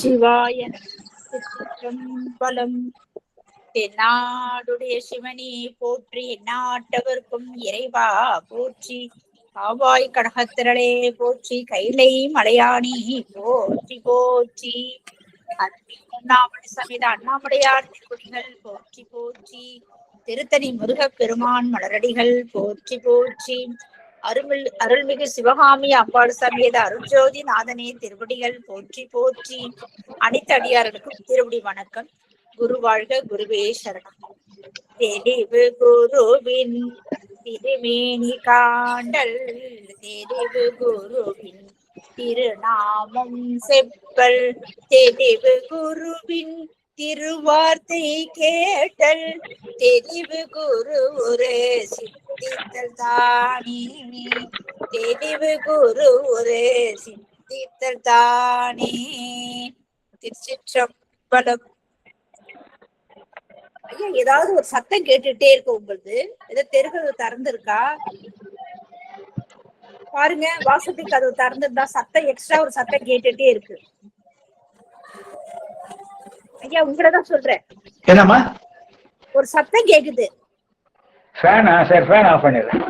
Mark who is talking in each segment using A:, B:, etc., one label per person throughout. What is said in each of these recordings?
A: சிவாய சிற்றம்பலம். தென்னாடுடைய சிவனி போற்றி, எந்நாட்டவர்க்கும் இறைவா போற்றி. காவாய் கடகத்திரளே போற்றி, கைலை மலையாணி போற்றி போற்றி. அண்ணாமலை சமேத அண்ணாமலையார் திருவடிகள் போற்றி போற்றி. திருத்தணி முருகப் பெருமான் மலரடிகள் போற்றி போற்றி. அருள்மிகு சிவகாமி அம்பாள் சமேத அருள்ஜோதி நாதனே திருவடிகள் போற்றி போற்றி. அனைத்து அடியார்களுக்கும் திருவடி வணக்கம். குரு வாழ்க, குருவே சரணம். தெளிவு குருவின் திருமேனி காண்டல், தெளிவு குருவின் திருநாமம் செப்பல், தெளிவு குருவின் திருவார்த்தை கேட்டல், தெளிவு குரு ஒரு சித்தித்தல் தானே, தெளிவு குரு ஒரு சித்தித்தல் தானே. திருச்சிற்றம்பலம். ஐயா, ஏதாவது ஒரு சத்தம் கேட்டுட்டே இருக்கு உங்களுக்கு. ஏதோ தெருக்கள் திறந்துருக்கா பாருங்க. வாசப்படி கதவு திறந்துருந்தா சத்தம் எக்ஸ்ட்ரா ஒரு சத்தம் கேட்டுட்டே இருக்கு. ஐயா, உங்களதான் சொல்றேன்.
B: என்னம்மா
A: ஒரு சத்தம் கேக்குது.
B: ஃபேனா? சரி, ஃபேன் ஆஃப் பண்ணிடுறேன்.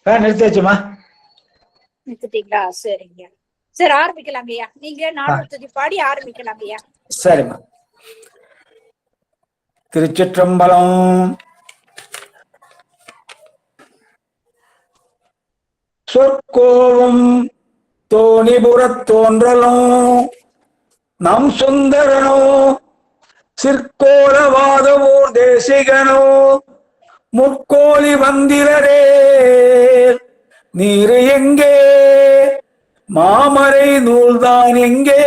B: ஃபேன் நிறுத்தியாச்சுமா?
A: நிறுத்திட்டீங்களா? சரிங்க. சரி, ஆரம்பிக்கலாங்கய்யா. நீங்க நானூத்தி பாடி ஆரம்பிக்கலாங்கய்யா.
B: சரிம்மா. திருச்சிற்றம்பலம். சொற்கோவும் தோணிபுறத் தோன்றலும் நம் சுந்தரனோ, சிற்கோலவாதவூர் தேசிகனோ, முற்கோலி வந்திரரே நீரு எங்கே, மாமரை நூல்தான் எங்கே,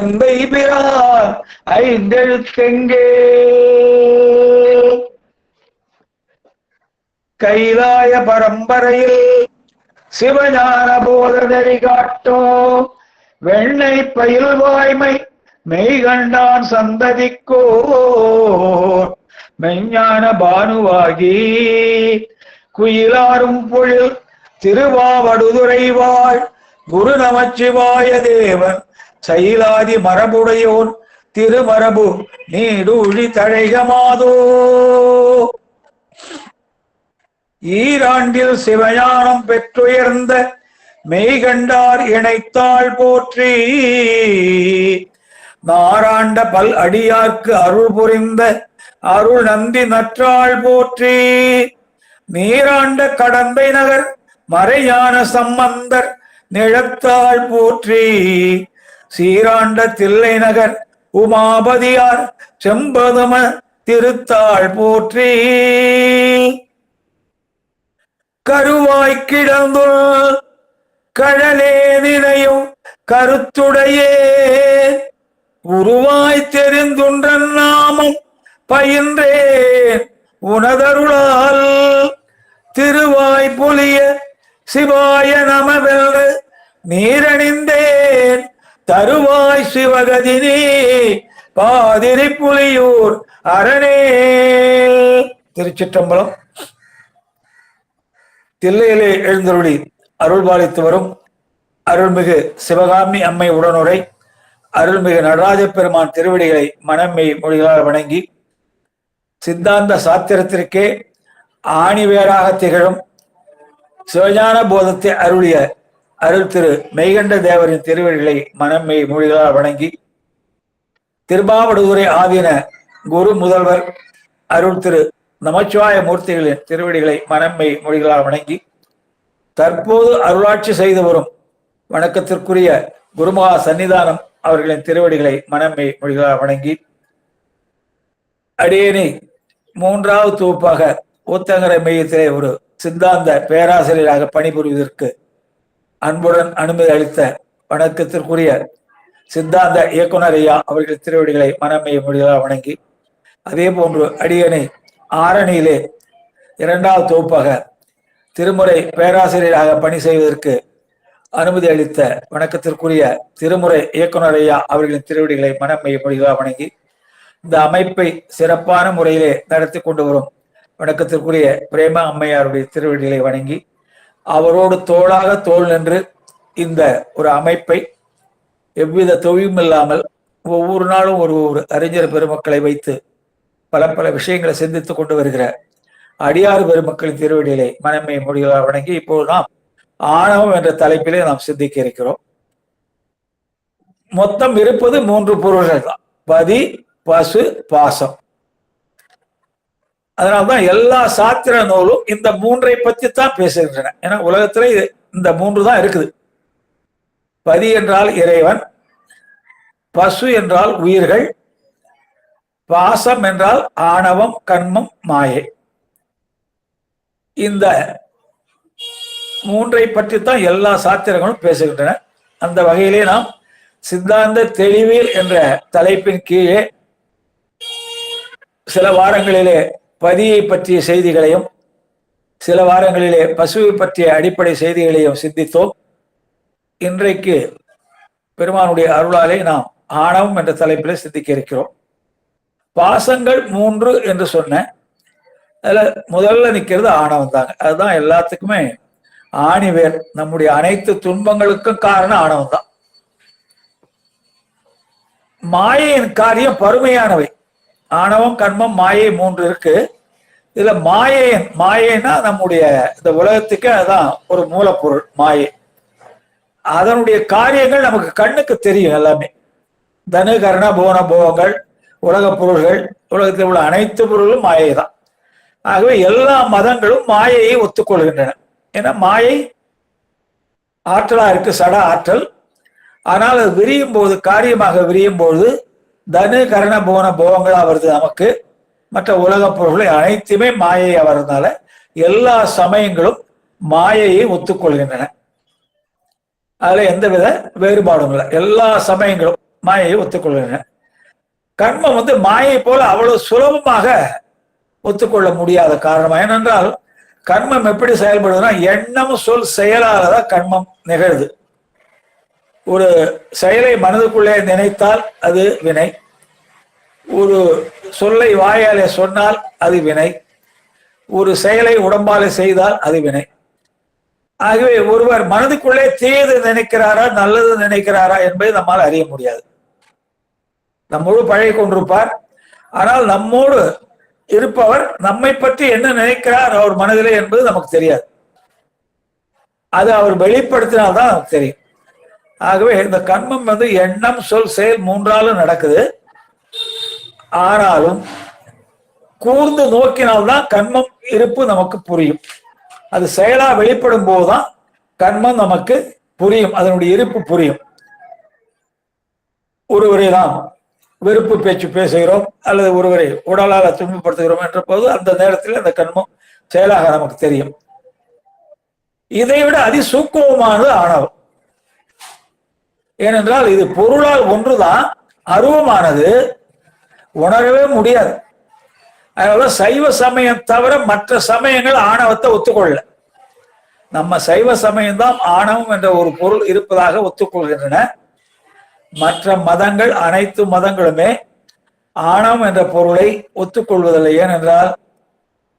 B: எந்தை பிரான் ஐந்தெழுத்தெங்கே, கைலாய பரம்பரையில் சிவஞான போதனரி காட்டும் வெண்ணை பயில் வாய்மை மெய்கண்டான் சந்ததிக்கோ, மெய்ஞான பானுவாகி குயிலாரும் பொழில் திருவாவடுதுறை வாழ் குரு நமச்சிவாய தேவன் சைலாதி மரபுடையோன் திருமரபு நீடூழி தழைகமாதோ. ஈராண்டில் சிவஞானம் பெற்றுயர்ந்த மெய்கண்டார் இணைத்தாள் போற்றி, நாராண்ட பல் அடியார்க்கு அருள் புரிந்த அருள் நந்தி நற்றாள் போற்றி, நீராண்ட கடந்தை நகர் மறையான சம்பந்தர் நிழத்தாள் போற்றி, சீராண்ட தில்லை நகர் உமாபதியார் செம்பதும திருத்தாள் போற்றி, கருவாய் கிடந்துள் கழலே நினையும் கருத்துடையே, உருவாய் தெரிந்துன்றன் நாமம் பயின்றேன் உனதருளால், திருவாய் புலிய சிவாய நமவென்று நீரணிந்தேன், தருவாய் சிவகதினி பாதிரி புலியூர் அரணே. திருச்சிற்றம்பலம். தில்லையிலே எழுந்தருளி அருள்பாலித்து வரும் அருள்மிகு சிவகாமி அம்மை உடனுரை அருள்மிகு நடராஜ பெருமான் திருவடிகளை மனம்மை மொழிகளால் வணங்கி, சித்தாந்த சாத்திரத்திற்கே ஆணிவேராக திகழும் சிவஞான போதத்தை அருளிய அருள் திரு மெய்கண்ட தேவரின் திருவடிகளை மனம்மை மொழிகளால் வணங்கி, திருமாவடுதுறை ஆதீன குரு முதல்வர் அருள் திரு நமச்சிவாய மூர்த்திகளின் திருவடிகளை மனம்மை மொழிகளால் வணங்கி, தற்போது அருளாட்சி செய்து வரும் வணக்கத்திற்குரிய குருமகா சன்னிதானம் அவர்களின் திருவடிகளை மனம்மை மொழிகளால் வணங்கி, அடியேனை மூன்றாவது தொகுப்பாக ஊத்தங்கரை மையத்திலே ஒரு சித்தாந்த பேராசிரியராக பணிபுரிவதற்கு அன்புடன் அனுமதி அளித்த வணக்கத்திற்குரிய சித்தாந்த இயக்குனர் ஐயா அவர்களின் திருவடிகளை மனம்மை மொழிகளால் வணங்கி, அதே போன்று அடியேனை ஆரணியிலே இரண்டாவது தொகுப்பாக திருமுறை பேராசிரியராக பணி செய்வதற்கு அனுமதி அளித்த வணக்கத்திற்குரிய திருமுறை இயக்குனர் ஐயா அவர்களின் திருவடிகளை மனம்மை மொழிகளால் வணங்கி, இந்த அமைப்பை சிறப்பான முறையிலே நடத்தி கொண்டு வரும் வணக்கத்திற்குரிய பிரேமா அம்மையாருடைய திருவடிகளை வணங்கி அவரோடு தோளாக தோள் நின்று இந்த ஒரு அமைப்பை எவ்வித தொழிலும் இல்லாமல் ஒவ்வொரு நாளும் ஒரு ஒரு அறிஞர் பெருமக்களை வைத்து பல பல விஷயங்களை சிந்தித்துக் கொண்டு வருகிற அடியாறு பெருமக்களின் திருவடிகளை மனமை மொழிகளால் வணங்கி இப்போது நாம் ஆணவம் என்ற தலைப்பிலே நாம் சிந்திக்க இருக்கிறோம். மொத்தம் இருப்பது 3 பொருள்கள் தான், பதி, பசு, பாசம். அதனால்தான் எல்லா சாத்திர நூலும் இந்த 3ஐ பற்றி தான் பேசுகின்றன. ஏன்னா உலகத்துல இந்த 3 தான் இருக்குது. பதி என்றால் இறைவன், பசு என்றால் உயிர்கள், பாசம் என்றால் ஆணவம், கண்மம், மாயை. இந்த 3ஐ பற்றி தான் எல்லா சாத்திரங்களும் பேசுகின்றன. அந்த வகையிலே நாம் சித்தாந்த தெளிவில் என்ற தலைப்பின் கீழே சில வாரங்களிலே பதியை பற்றிய செய்திகளையும் சில வாரங்களிலே பசுவை பற்றிய அடிப்படை செய்திகளையும் சிந்தித்தோம். இன்றைக்கு பெருமானுடைய அருளாலே நாம் ஆணவம் என்ற தலைப்பில் சிந்திக்க இருக்கிறோம். பாசங்கள் 3 என்று சொன்ன அதுல முதல்ல நிற்கிறது ஆணவம் தாங்க. அதுதான் எல்லாத்துக்குமே ஆணிவேர். நம்முடைய அனைத்து துன்பங்களுக்கும் காரணம் ஆணவம் தான். மாயையின் காரியம் பருமையானவை. ஆணவம், கண்மம், மாயை 3 இருக்கு. இதுல மாயைன்னா நம்முடைய இந்த உலகத்துக்கு அதுதான் ஒரு மூலப்பொருள் மாயை. அதனுடைய காரியங்கள் நமக்கு கண்ணுக்கு தெரியும். எல்லாமே தனு கரண போன போகங்கள், உலக பொருள்கள், உலகத்தில் உள்ள அனைத்து பொருளும் மாயை தான். ஆகவே எல்லா மதங்களும் மாயையை ஒத்துக்கொள்கின்றன. ஏன்னா மாயை ஆற்றலா இருக்கு, சட ஆற்றல். ஆனால் அது விரியும் போது, காரியமாக விரியும் போது தனு கரண போன போகங்களா வருது நமக்கு. மற்ற உலக பொருள்களை அனைத்துமே மாயையா வர்றதுனால எல்லா சமயங்களும் மாயையை ஒத்துக்கொள்கின்றன. அதுல எந்தவித வேறுபாடும் இல்லை. எல்லா சமயங்களும் மாயையை ஒத்துக்கொள்கின்றன. கர்மம் மாயை போல அவ்வளவு சுலபமாக ஒத்துக்கொள்ள முடியாத காரணம். ஏனென்றால் கர்மம் எப்படி செயல்படுதுன்னா எண்ணம் சொல் செயலாலதான் கர்மம் நிகழுது. ஒரு செயலை மனதுக்குள்ளே நினைத்தால் அது வினை, ஒரு சொல்லை வாயாலே சொன்னால் அது வினை, ஒரு செயலை உடம்பாலே செய்தால் அது வினை. ஆகவே ஒருவர் மனதுக்குள்ளே தீயது நினைக்கிறாரா நல்லது நினைக்கிறாரா என்பதை நம்மால் அறிய முடியாது. நம்மோடு பழகி கொண்டிருப்பார், ஆனால் நம்மோடு இருப்பவர் நம்மை பற்றி என்ன நினைக்கிறார் அவர் மனதிலே என்பது நமக்கு தெரியாது. அது அவர் வெளிப்படுத்தினால்தான் நமக்கு தெரியும். ஆகவே இந்த கர்மம் எண்ணம் சொல் செயல் 3ஆலும் நடக்குது. ஆனாலும் கூர்ந்து நோக்கினால்தான் கர்மம் இருப்பு நமக்கு புரியும். அது செயலா வெளிப்படும் போதுதான் கர்மம் நமக்கு புரியும், அதனுடைய இருப்பு புரியும். ஒருவரை நாம் வெறுப்பு பேச்சு பேசுகிறோம் அல்லது ஒருவரை உடலால துன்பப்படுத்துகிறோம் என்ற போது அந்த நேரத்தில் அந்த கர்மம் செயலாக நமக்கு தெரியும். இதை விட அதிசூக்குமமானது ஆணவம். ஏனென்றால் இது பொருளால் ஒன்றுதான், அருவமானது, உணரவே முடியாது. அதனால சைவ சமயம் தவிர மற்ற சமயங்கள் ஆணவத்தை ஒத்துக்கொள்ள. நம்ம சைவ சமயம்தான் ஆணவம் என்ற ஒரு பொருள் இருப்பதாக ஒத்துக்கொள்கின்றன. மற்ற மதங்கள், அனைத்து மதங்களுமே ஆணவம் என்ற பொருளை ஒத்துக்கொள்வதில்லை. ஏனென்றால்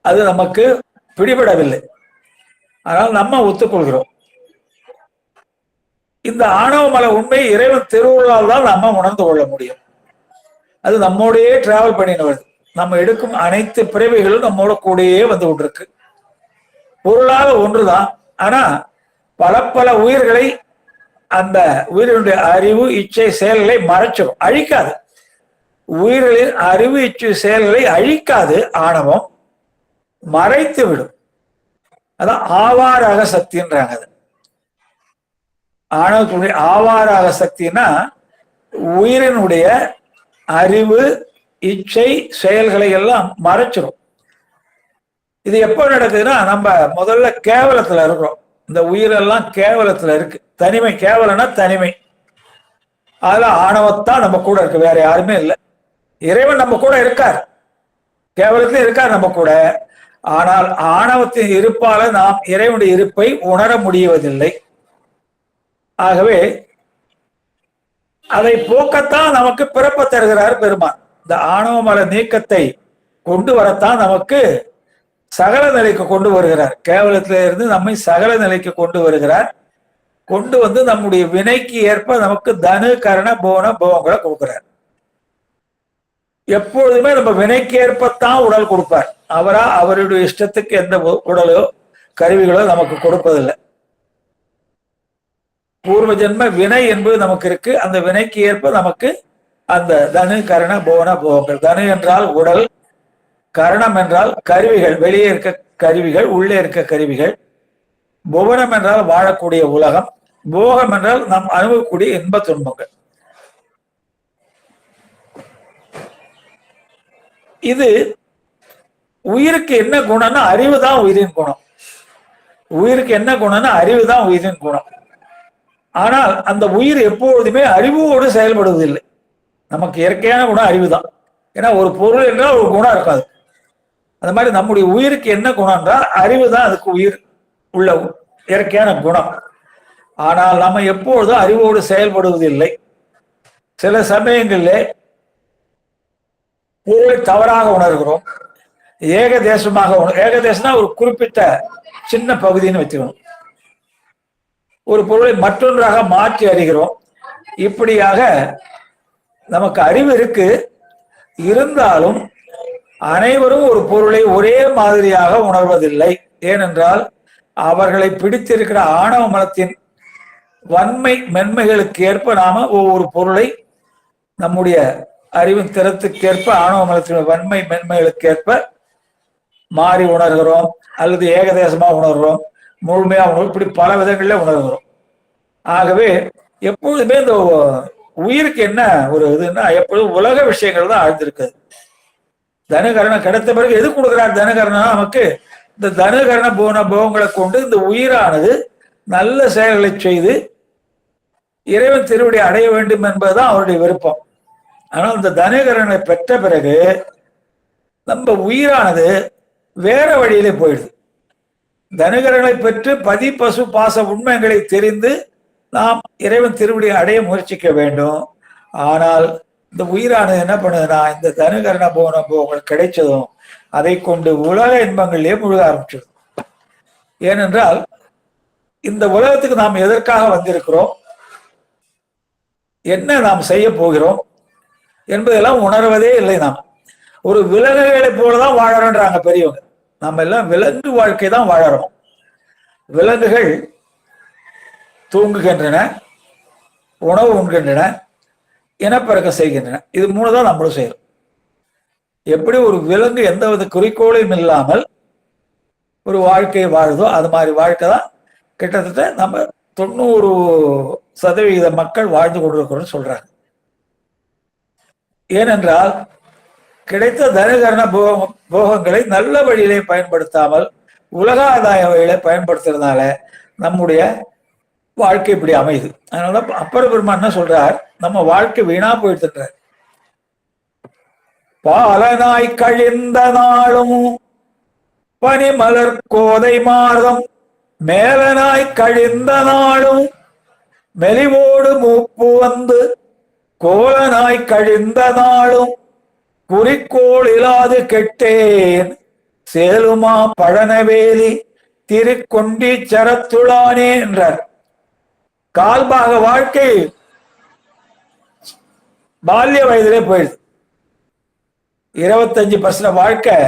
B: அது நமக்கு பிடிபடவில்லை. ஆனால் நம்ம ஒத்துக்கொள்கிறோம். இந்த ஆணவ மல உண்மை இறைவன் திருவுருளால் தான் நம்ம உணர்ந்து கொள்ள முடியும். அது நம்மோடையே டிராவல் பண்ணின்னு வருது. நம்ம எடுக்கும் அனைத்து பிறவிகளும் நம்மோட கூடயே வந்து கொண்டிருக்கு. பொருளாக ஒன்றுதான், ஆனா பல பல உயிர்களை அந்த உயிரினுடைய அறிவு இச்சை செயல்களை மறைச்சிடும், அழிக்காது. உயிர்களின் அறிவு இச்சை செயல்களை அழிக்காது ஆணவம், மறைத்து விடும். அதான் ஆவாராக சக்தின்றாங்க. அது ஆணவத்துடைய ஆவாராக சக்தினா உயிரினுடைய அறிவு இச்சை செயல்களை எல்லாம் மறைச்சிடும். இது எப்ப நடக்குதுன்னா நம்ம முதல்ல கேவலத்துல இருக்கிறோம். இந்த உயிரெல்லாம் கேவலத்துல இருக்கு. தனிமை, கேவலம்னா தனிமை. அதுல ஆணவத்தான் நம்ம கூட இருக்கு, வேற யாருமே இல்லை. இறைவன் நம்ம கூட இருக்கார், கேவலத்திலும் இருக்கார் நம்ம கூட. ஆனால் ஆணவத்தின் இருப்பால நாம் இறைவனுடைய இருப்பை உணர முடிவதில்லை. ஆகவே அதை போக்கத்தான் நமக்கு பிறப்ப தருகிறார் பெருமான். இந்த ஆணவ மல நீக்கத்தை கொண்டு வரத்தான் நமக்கு சகல நிலைக்கு கொண்டு வருகிறார். கேவலத்தில இருந்து நம்மை சகல நிலைக்கு கொண்டு வருகிறார். கொண்டு வந்து நம்முடைய வினைக்கு ஏற்ப நமக்கு தனு கரண போன போகங்களை கொடுக்கிறார். எப்பொழுதுமே நம்ம வினைக்கு ஏற்பத்தான் உடல் கொடுப்பார். அவருடைய இஷ்டத்துக்கு எந்த உடலோ கருவிகளோ நமக்கு கொடுப்பதில்லை. பூர்வ ஜென்ம வினை என்பது நமக்கு இருக்கு. அந்த வினைக்கு ஏற்ப நமக்கு அந்த தனு கரண போன போகங்கள். தனு என்றால் உடல், கரணம் என்றால் கருவிகள், வெளியே இருக்க கருவிகள், உள்ளே இருக்க கருவிகள். புவனம் என்றால் வாழக்கூடிய உலகம், போகம் என்றால் நாம் அனுபவக்கூடிய இன்ப துன்பங்கள். இது உயிருக்கு என்ன குணம்னா அறிவு தான் உயிரின் குணம். உயிருக்கு என்ன குணம்னா அறிவு தான் உயிரின் குணம். ஆனால் அந்த உயிர் எப்பொழுதுமே அறிவோடு செயல்படுவதில்லை. நமக்கு இயற்கையான குணம் அறிவு தான். ஏன்னா ஒரு பொருள் என்றால் ஒரு குணம் இருக்காது. அந்த மாதிரி நம்முடைய உயிருக்கு என்ன குணம்ன்றா அறிவு தான் அதுக்கு உயிர் உள்ள இயற்கையான குணம். ஆனால் நம்ம எப்பொழுதும் அறிவோடு செயல்படுவதில்லை. சில சமயங்களிலே பொருளை தவறாக உணர்கிறோம். ஏகதேசமாக ஏகதேசம்னா ஒரு குறிப்பிட்ட சின்ன பகுதின்னு வச்சுக்கணும். ஒரு பொருளை மற்றொன்றாக மாற்றி அறிகிறோம். இப்படியாக நமக்கு அறிவு இருக்கு. இருந்தாலும் அனைவரும் ஒரு பொருளை ஒரே மாதிரியாக உணர்வதில்லை. ஏனென்றால் அவர்களை பிடித்திருக்கிற ஆணவ மனத்தின் வன்மை மென்மைகளுக்கு ஏற்ப நாம ஒவ்வொரு பொருளை நம்முடைய அறிவின் திறத்துக்கேற்ப ஆணவ மனத்தின் வன்மை மென்மைகளுக்கு ஏற்ப மாறி உணர்கிறோம், அல்லது ஏகதேசமா உணர்கிறோம், முழுமையா உணர்வு, இப்படி பல விதங்கள்ல உணர்கிறோம். ஆகவே எப்பொழுதுமே இந்த உயிருக்கு என்ன ஒரு இதுன்னா எப்பொழுதும் உலக விஷயங்கள் தான் ஆழ்ந்திருக்குது. தனுகரணம் கிடைத்த பிறகு எது கொடுக்குறார்? தனுகரணம் நமக்கு இந்த தனுகரண போன போகங்களை கொண்டு இந்த உயிரானது நல்ல செயல்களை செய்து இறைவன் திருவடி அடைய வேண்டும் என்பதுதான் அவருடைய விருப்பம். ஆனால் இந்த தனுகரணை பெற்ற பிறகு நம்ம உயிரானது வேற வழியிலே போயிடுது. தனுகரணை பெற்று பதி பசு பாச உண்மைகளை தெரிந்து நாம் இறைவன் திருவடியை அடைய முயற்சிக்க வேண்டும். ஆனால் இந்த உயிரானது என்ன பண்ணுதுன்னா இந்த தனுகரண போன போகங்கள் கிடைச்சதும் அதை கொண்டு உலக இன்பங்களிலே முழுக ஆரம்பிச்சது. ஏனென்றால் இந்த உலகத்துக்கு நாம் எதற்காக வந்திருக்கிறோம், என்ன நாம் செய்ய போகிறோம் என்பதெல்லாம் உணர்வதே இல்லை. நாம் ஒரு விலங்குகளை போலதான் வாழறோன்றாங்க பெரியவங்க. நம்ம எல்லாம் விலங்கு வாழ்க்கை தான் வாழறோம். விலங்குகள் தூங்குகின்றன, உணவு உண்கின்றன, இனப்பெருக்கம் செய்கின்றன. இது மூணு தான் நம்மளும் செய்யறோம். எப்படி ஒரு விலங்கு எந்த வித குறிக்கோளையும் இல்லாமல் ஒரு வாழ்க்கையை வாழுதோ அது மாதிரி வாழ்க்கை தான் கிட்டத்தட்ட நம்ம 90% மக்கள் வாழ்ந்து கொண்டிருக்கிறோம்னு சொல்றாங்க. ஏனென்றால் கிடைத்த தனுகரண போகங்களை நல்ல வழியிலே பயன்படுத்தாமல் உலக ஆதாய வழியில பயன்படுத்துறதுனால நம்முடைய வாழ்க்கை இப்படி அமையுது. அதனால அப்பர் பெருமான் என்ன சொல்றார், நம்ம வாழ்க்கை வீணா போயிடுறார். பாலனாய் கழிந்த நாளும் பனிமலர் கோதை மார்தம் மேலனாய் கழிந்த நாளும் மெலிவோடு மூப்பு வந்து கோலனாய் கழிந்த நாளும் குறிக்கோள் இல்லாது கெட்டேன் சேலுமா பழனவேலி திருக்கொண்டி சரத்துளானே என்றார். கால்பாக வாழ்க்கை பால்ய வயதிலே போயிடுது. 25% வாழ்க்கை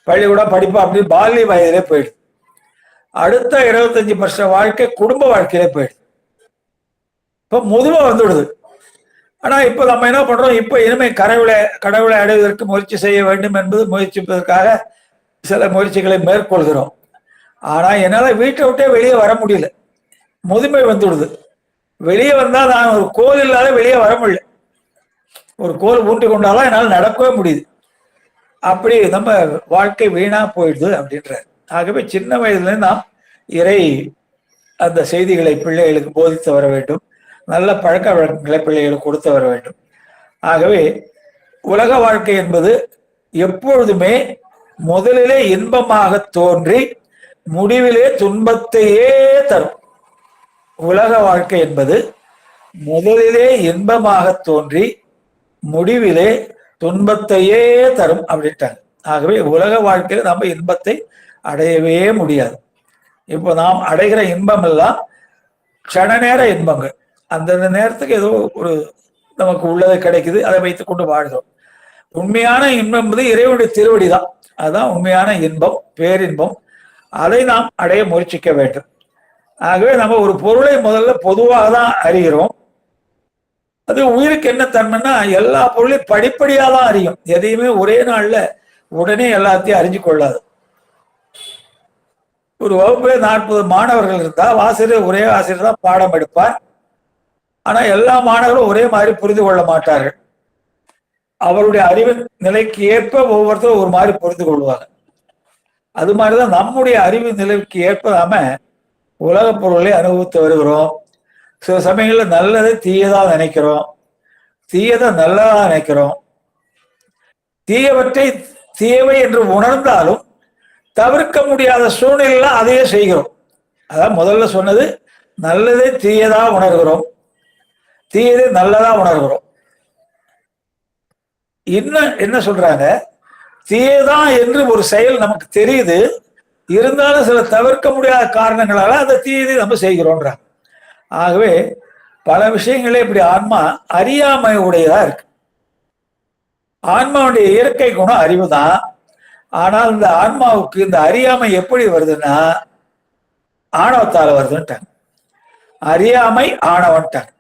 B: பள்ளிக்கூடம் படிப்பா அப்படி பால்ய வயதிலே போயிடுது. அடுத்த 25% வாழ்க்கை குடும்ப வாழ்க்கையிலே போயிடுது. இப்ப முதுமை வந்துடுது. ஆனா இப்ப நம்ம என்ன பண்றோம், இப்ப இனிமே கடவுளை அடைவதற்கு முயற்சி செய்ய வேண்டும் என்பது முயற்சிப்பதற்காக சில முயற்சிகளை மேற்கொள்கிறோம். ஆனா என்னால வீட்டை விட்டே வெளியே வர முடியல, முதுமை வந்துடுது. வெளியே வந்தா நான் ஒரு கோல் இல்லாத வெளியே வர முடியல. ஒரு கோல் ஊன்றி கொண்டாலும் என்னால் நடக்கவே முடியுது. அப்படி நம்ம வாழ்க்கை வீணா போயிடுது அப்படின்ற. ஆகவே சின்ன வயதுல நாம் இறை அந்த செய்திகளை பிள்ளைகளுக்கு போதித்து வர வேண்டும். நல்ல பழக்க வழக்கங்களை பிள்ளைகளுக்கு கொடுத்து வர வேண்டும். ஆகவே உலக வாழ்க்கை என்பது எப்பொழுதுமே முதலிலே இன்பமாக தோன்றி முடிவிலே துன்பத்தையே தரும். உலக வாழ்க்கை என்பது முதலிலே இன்பமாக தோன்றி முடிவிலே துன்பத்தையே தரும் அப்படின்ட்டாங்க. ஆகவே உலக வாழ்க்கையில நம்ம இன்பத்தை அடையவே முடியாது. இப்போ நாம் அடைகிற இன்பம் எல்லாம் க்ஷண நேர இன்பங்கள். அந்தந்த நேரத்துக்கு ஏதோ ஒரு நமக்கு உள்ளது கிடைக்குது, அதை வைத்துக் கொண்டு வாழ்கிறோம். உண்மையான இன்பம் என்பது இறைவனுடைய திருவடி தான். அதுதான் உண்மையான இன்பம், பேரின்பம். அதை நாம் அடைய முயற்சிக்க வேண்டும். ஆகவே நம்ம ஒரு பொருளை முதல்ல பொதுவாக தான் அறிகிறோம். அது உயிருக்கு என்ன தன்மைன்னா எல்லா பொருளையும் படிப்படியாக தான் அறியும். எதையுமே ஒரே நாள்ல உடனே எல்லாத்தையும் அறிஞ்சு கொள்ளாது. ஒரு வகுப்புல 40 மாணவர்கள் இருந்தா ஆசிரியர் ஒரே ஆசிரியர் தான் பாடம் எடுப்பார். ஆனா எல்லா மாணவர்களும் ஒரே மாதிரி புரிந்து கொள்ள மாட்டார்கள். அவருடைய அறிவு நிலைக்கு ஏற்ப ஒவ்வொருத்தரும் ஒரு மாதிரி புரிந்து கொள்வாங்க. அது மாதிரிதான் நம்முடைய அறிவு நிலைக்கு ஏற்ப நாம உலக பொருளை அனுபவித்து வருகிறோம். சில சமயங்கள்ல நல்லதை தீயதா நினைக்கிறோம், தீயதை நல்லதா நினைக்கிறோம். தீயவற்றை தீயவை என்று உணர்ந்தாலும் தவிர்க்க முடியாத சூழ்நிலையில அதையே செய்கிறோம். அதான் முதல்ல சொன்னது, நல்லதை தீயதா உணர்கிறோம், தீயதை நல்லதா உணர்கிறோம். இன்னும் என்ன சொல்றாங்க, தீயதான் என்று ஒரு செயல் நமக்கு தெரியுது, இருந்தாலும் சில தவிர்க்க முடியாத காரணங்களால அந்த தீயதை நம்ம செய்கிறோன்றாங்க. ஆகவே பல விஷயங்களே இப்படி ஆன்மா அறியாமை உடையதா இருக்கு. ஆன்மாவுடைய இயற்கை குணம் அறிவு தான். ஆனால் இந்த ஆன்மாவுக்கு இந்த அறியாமை எப்படி வருதுன்னா ஆணவத்தால வருதுன்ட்டாங்க. அறியாமை ஆணவன்ட்டாங்க.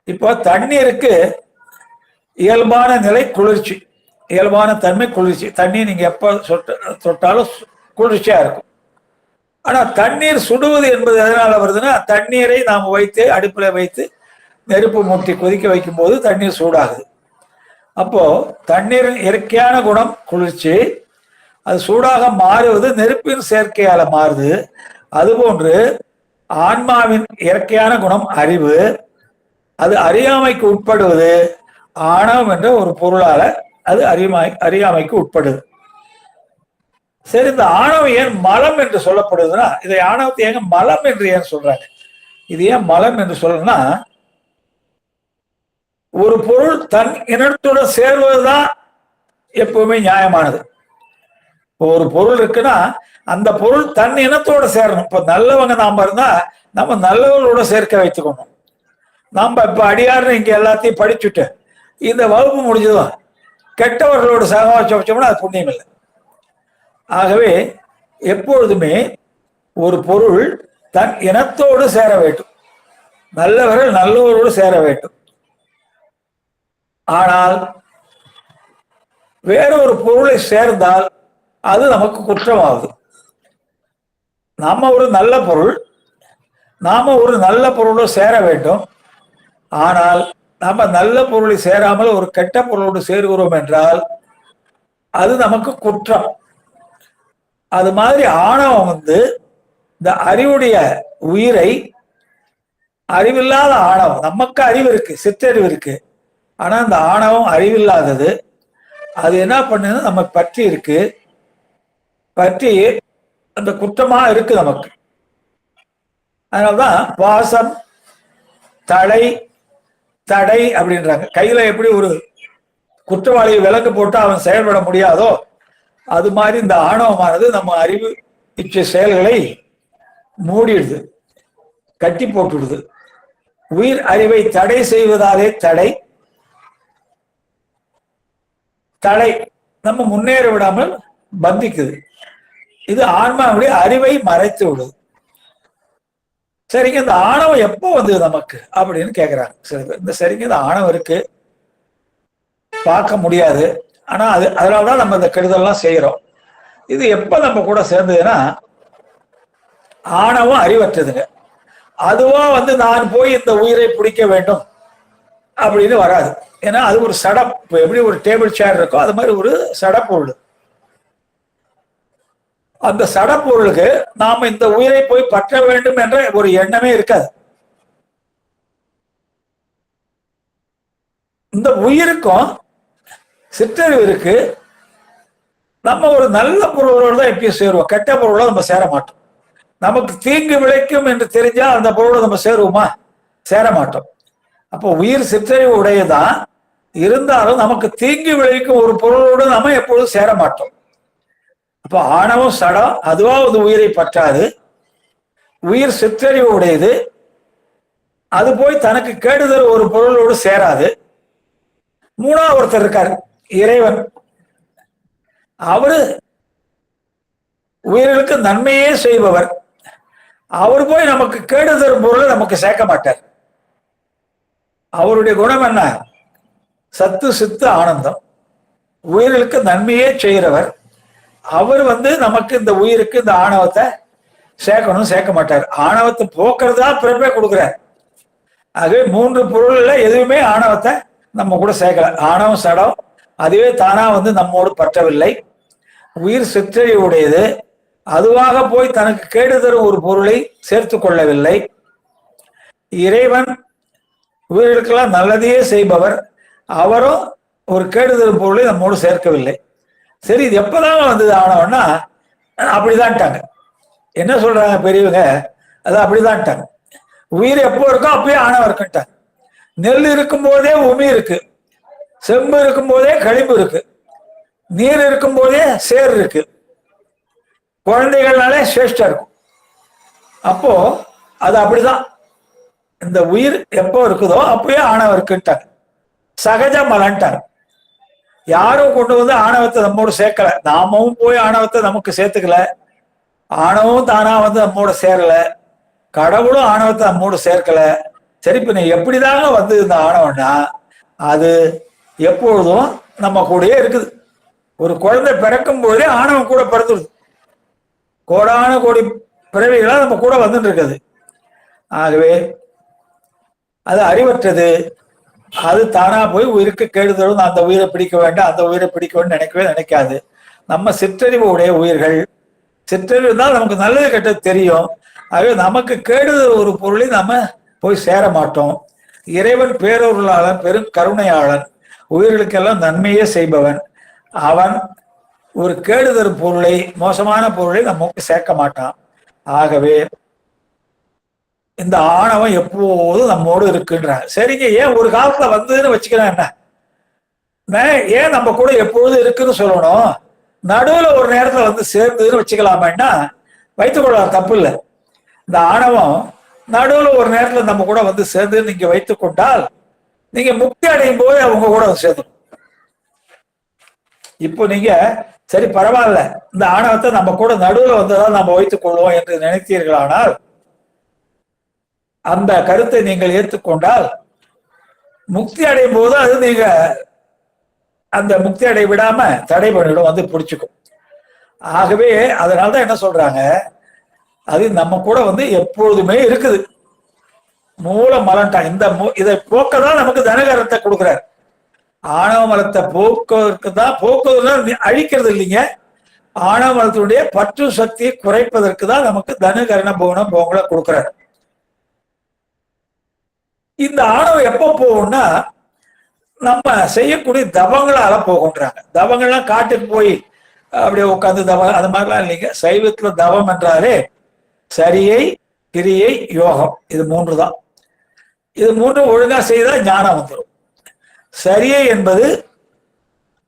B: இப்போ தண்ணீருக்கு இயல்பான நிலை குளிர்ச்சி, இயல்பான தன்மை குளிர்ச்சி. தண்ணீர் நீங்க எப்ப தொட்டாலும் குளிர்ச்சியா இருக்கும். ஆனா தண்ணீர் சுடுவது என்பது எதனால வருதுன்னா, தண்ணீரை நாம் வைத்து அடுப்புல வைத்து நெருப்பு மூட்டி கொதிக்க வைக்கும் போது தண்ணீர் சூடாகுது. அப்போ தண்ணீரின் இயற்கையான குணம் குளிர்ச்சி, அது சூடாக மாறுவது நெருப்பின் சேர்க்கையால மாறுது. அதுபோன்று ஆன்மாவின் இயற்கையான குணம் அறிவு, அது அறியாமைக்கு உட்படுவது ஆணவம் என்ற ஒரு பொருளால அது அறியாமைக்கு உட்படுது. சரி, இந்த ஆணவம் ஏன் மலம் என்று சொல்லப்படுதுன்னா, இதை ஆணவத்தை ஏங்க மலம் என்று ஏன் சொல்றாங்க? இது ஏன் மலம் என்று சொல்லணும்னா, ஒரு பொருள் தன் இனத்துடன் சேர்வதுதான் எப்பவுமே நியாயமானது. இப்போ ஒரு பொருள் இருக்குன்னா அந்த பொருள் தன் இனத்தோட சேரணும். இப்போ நல்லவங்க நாம இருந்தா நம்ம நல்லவர்களோட சேர்க்க வைத்துக்கணும். நாம இப்ப அடியாருன்னு இங்க எல்லாத்தையும் படிச்சுட்டு இந்த வகுப்பு முடிஞ்சதும் கெட்டவர்களோட சகவாசம் வச்சோம்னா அது புண்ணியம் இல்லை. ஆகவே எப்பொழுதுமே ஒரு பொருள் தன் இனத்தோடு சேர வேண்டும், நல்லவர்கள் நல்லவரோடு சேர வேண்டும். ஆனால் வேறொரு பொருளை சேர்ந்தால் அது நமக்கு குற்றமாகுது. நாம ஒரு நல்ல பொருளோடு சேர வேண்டும். ஆனால் நம்ம நல்ல பொருளை சேராமல் ஒரு கெட்ட பொருளோடு சேருகிறோம் என்றால் அது நமக்கு குற்றம். அது மாதிரி ஆணவம் இந்த அறிவுடைய உயிரை, அறிவில்லாத ஆணவம், நமக்கு அறிவு இருக்கு, சிற்றறிவு இருக்கு, ஆனா இந்த ஆணவம் அறிவில்லாதது. அது என்ன பண்ணுது, நம்ம பற்றி இருக்கு, பற்றி அந்த குற்றமா இருக்கு நமக்கு. அதனால்தான் பாசம் தடை அப்படின்றாங்க. கையில எப்படி ஒரு குற்றவாளியை விலங்கு போட்டு அவன் செயல்பட முடியாதோ, அது மாதிரி இந்த ஆணவமானது நம்ம அறிவு இச்சை செயல்களை மூடிடுது, கட்டி போட்டுடுது. உயிர் அறிவை தடை செய்வதாலே தடை நம்ம முன்னேற விடாமல் பந்திக்குது. இது ஆன்மாவுடைய அறிவை மறைத்து விடுது. சரிங்க, இந்த ஆணவம் எப்போ வந்தது நமக்கு அப்படின்னு கேட்கிறாங்க சில பேர். இந்த சரிங்க, இந்த ஆணவம் இருக்கு, பார்க்க முடியாது, ஆனா அதனாலதான் நம்ம இந்த கெடுதல்லாம் செய்யறோம். இது எப்ப நம்ம கூட சேர்ந்ததுன்னா, ஆணவம் அறிவற்றதுங்க. அதுவா நான் போய் இந்த உயிரை பிடிக்க வேண்டும் அப்படின்னு வராது. ஏன்னா அது ஒரு சடம். இப்போ எப்படி ஒரு டேபிள் சேர் இருக்கோ அது மாதிரி ஒரு சடப்பொருள். அந்த சடப்பொருளுக்கு நாம இந்த உயிரை போய் பற்ற வேண்டும் என்ற ஒரு எண்ணமே இருக்காது. இந்த உயிருக்கும் சிற்றறிவு இருக்கு. நம்ம ஒரு நல்ல பொருளோடு தான் எப்பயும் சேருவோம், கெட்ட பொருளோட நம்ம சேர மாட்டோம். நமக்கு தீங்கு விளைக்கும் என்று தெரிஞ்சா அந்த பொருளோட நம்ம சேருவோமா? சேர மாட்டோம். அப்போ உயிர் சிற்றறிவு உடையதான் இருந்தாலும் நமக்கு தீங்கு விளைவிக்கும் ஒரு பொருளோடு நம்ம எப்பொழுதும் சேர மாட்டோம். அப்ப ஆணவம் சடம் அதுவா ஒரு உயிரை பற்றாது, உயிர் சிற்றறிவு உடையது, அது போய் தனக்கு கேடுதல் ஒரு பொருளோடு சேராது. மூணாவது ஒருத்தர் இருக்காரு, இறைவன். அவரு உயிர்களுக்கு நன்மையே செய்பவர். அவர் போய் நமக்கு கேடுதல் பொருளை நமக்கு சேர்க்க மாட்டார். அவருடைய குணம் என்ன? சத்து சித்து ஆனந்தம், உயிர்களுக்கு நன்மையே செய்கிறவர். அவர் நமக்கு இந்த உயிருக்கு இந்த ஆணவத்தை சேர்க்கணும் சேர்க்க மாட்டார். ஆணவத்தை போக்குறதா பிறப்பே கொடுக்குறார். ஆகவே மூன்று பொருள்ல எதுவுமே ஆணவத்தை நம்ம கூட சேர்க்கல. ஆணவம் சடம் அதுவே தானா நம்மோடு பற்றவில்லை. உயிர் சிற்றறிவு உடையது, அதுவாக போய் தனக்கு கேடு தரும் ஒரு பொருளை சேர்த்து கொள்ளவில்லை. இறைவன் உயிர்களுக்கெல்லாம் நல்லதையே செய்பவர். அவரும் ஒரு கேடு தரும் பொருளை நம்மோடு சேர்க்கவில்லை. சரி, இது எப்பதான் வந்தது ஆணவம்னா? அப்படிதான்ட்டாங்க. என்ன சொல்றாங்க பெரியவங்க? அது அப்படிதான்ட்டாங்க. உயிர் எப்போ இருக்கோ அப்பயே ஆணவம் இருக்குன்ட்டாங்க. நெல் இருக்கும் போதே உமி இருக்கு, செம்பு இருக்கும் போதே களிம்பு இருக்கு, நீர் இருக்கும் போதே சேர் இருக்கு, குழந்தைகள்னாலே சிரேஷ்டம் இருக்கும். அப்போ அது அப்படிதான். இந்த உயிர் எப்போ இருக்குதோ அப்பயே ஆணவம் இருக்குன்ட்டாங்க. சகஜ மலன்ட்டாங்க. யாரும் கொண்டு ஆணவத்தை நம்மோடு சேர்க்கல. நாமும் போய் ஆணவத்தை நமக்கு சேர்த்துக்கல. ஆணவம் தானா நம்மோட சேரல. கடவுளும் ஆணவத்தை நம்மோடு சேர்க்கல. சரி, இப்ப நீ எப்படிதாங்க இந்த ஆணவம்னா அது எப்பொழுதும் நம்ம கூடயே இருக்குது. ஒரு குழந்தை பிறக்கும் போதே ஆணவம் கூட பிறந்துடுது. கோடான கோடி பிறவிகளா நம்ம கூட வந்துட்டு இருக்குது. ஆகவே அது அறிவற்றது. அது தானா போய் உயிருக்கு கேடுதலும். அந்த உயிரை பிடிக்க வேண்டாம், அந்த உயிரை பிடிக்க வேண்டும் நினைக்காது. நம்ம சிற்றறிவு உடைய உயிர்கள். சிற்றறிவு தான் நமக்கு நல்லது கெட்டது தெரியும். ஆகவே நமக்கு கேடுதல் ஒரு பொருளை நம்ம போய் சேர மாட்டோம். இறைவன் பேரொருளாளன், பெரும் கருணையாளன், உயிர்களுக்கெல்லாம் நன்மையே செய்பவன். அவன் ஒரு கேடுதல் பொருளை, மோசமான பொருளை நமக்கு சேர்க்க மாட்டான். ஆகவே இந்த ஆணவம் எப்போதும் நம்மோடு இருக்குன்றாங்க. சரிங்க, ஏன் ஒரு காலத்துல வந்ததுன்னு வச்சுக்கிறேன், என்ன ஏன் நம்ம கூட எப்பொழுதும் இருக்குன்னு சொல்லணும்? நடுவுல ஒரு நேரத்துல சேர்ந்ததுன்னு வச்சுக்கலாமேன்னா வைத்துக் கொள்ளலாம், தப்பு இல்லை. இந்த ஆணவம் நடுவுல ஒரு நேரத்துல நம்ம கூட சேர்ந்து நீங்க வைத்துக் கொண்டால் நீங்க முக்தி அடையும் போது அவங்க கூட சேர்ந்து. இப்போ நீங்க சரி பரவாயில்ல, இந்த ஆணவத்தை நம்ம கூட நடுவுல வந்ததால் நம்ம வைத்துக் கொள்வோம் என்று நினைத்தீர்களானால், அந்த கருத்தை நீங்கள் ஏற்றுக்கொண்டால் முக்தி அடையும் போது அது நீங்க அந்த முக்தி அடைய விடாம தடை பண்ணிடும், பிடிச்சுக்கும். ஆகவே அதனாலதான் என்ன சொல்றாங்க, அது நம்ம கூட எப்பொழுதுமே இருக்குது. மூல மலன்ட்டான். இதை போக்கதான் நமக்கு தனகரத்தை கொடுக்குறாரு. ஆணவ மலத்தை போக்குவதற்கு தான், போக்குவதற்கு அழிக்கிறது இல்லைங்க. ஆணவ மலத்தினுடைய பற்று சக்தியை குறைப்பதற்கு தான் நமக்கு தனுகரண போனம் போங்களை கொடுக்குறாரு. இந்த ஆணவம் எப்ப போகும்னா நம்ம செய்யக்கூடிய தவங்களால போகுன்றாங்க. தவங்கள்லாம் காட்டுக்கு போய் அப்படியே உட்காந்து தவம் அது மாதிரிலாம் இல்லைங்க. சைவத்துல தவம் என்றாலே சரியை, கிரியை, யோகம், இது மூன்று தான். இது மூன்றும் ஒழுங்கா செய்தா ஞானம் வந்துடும். சரியை என்பது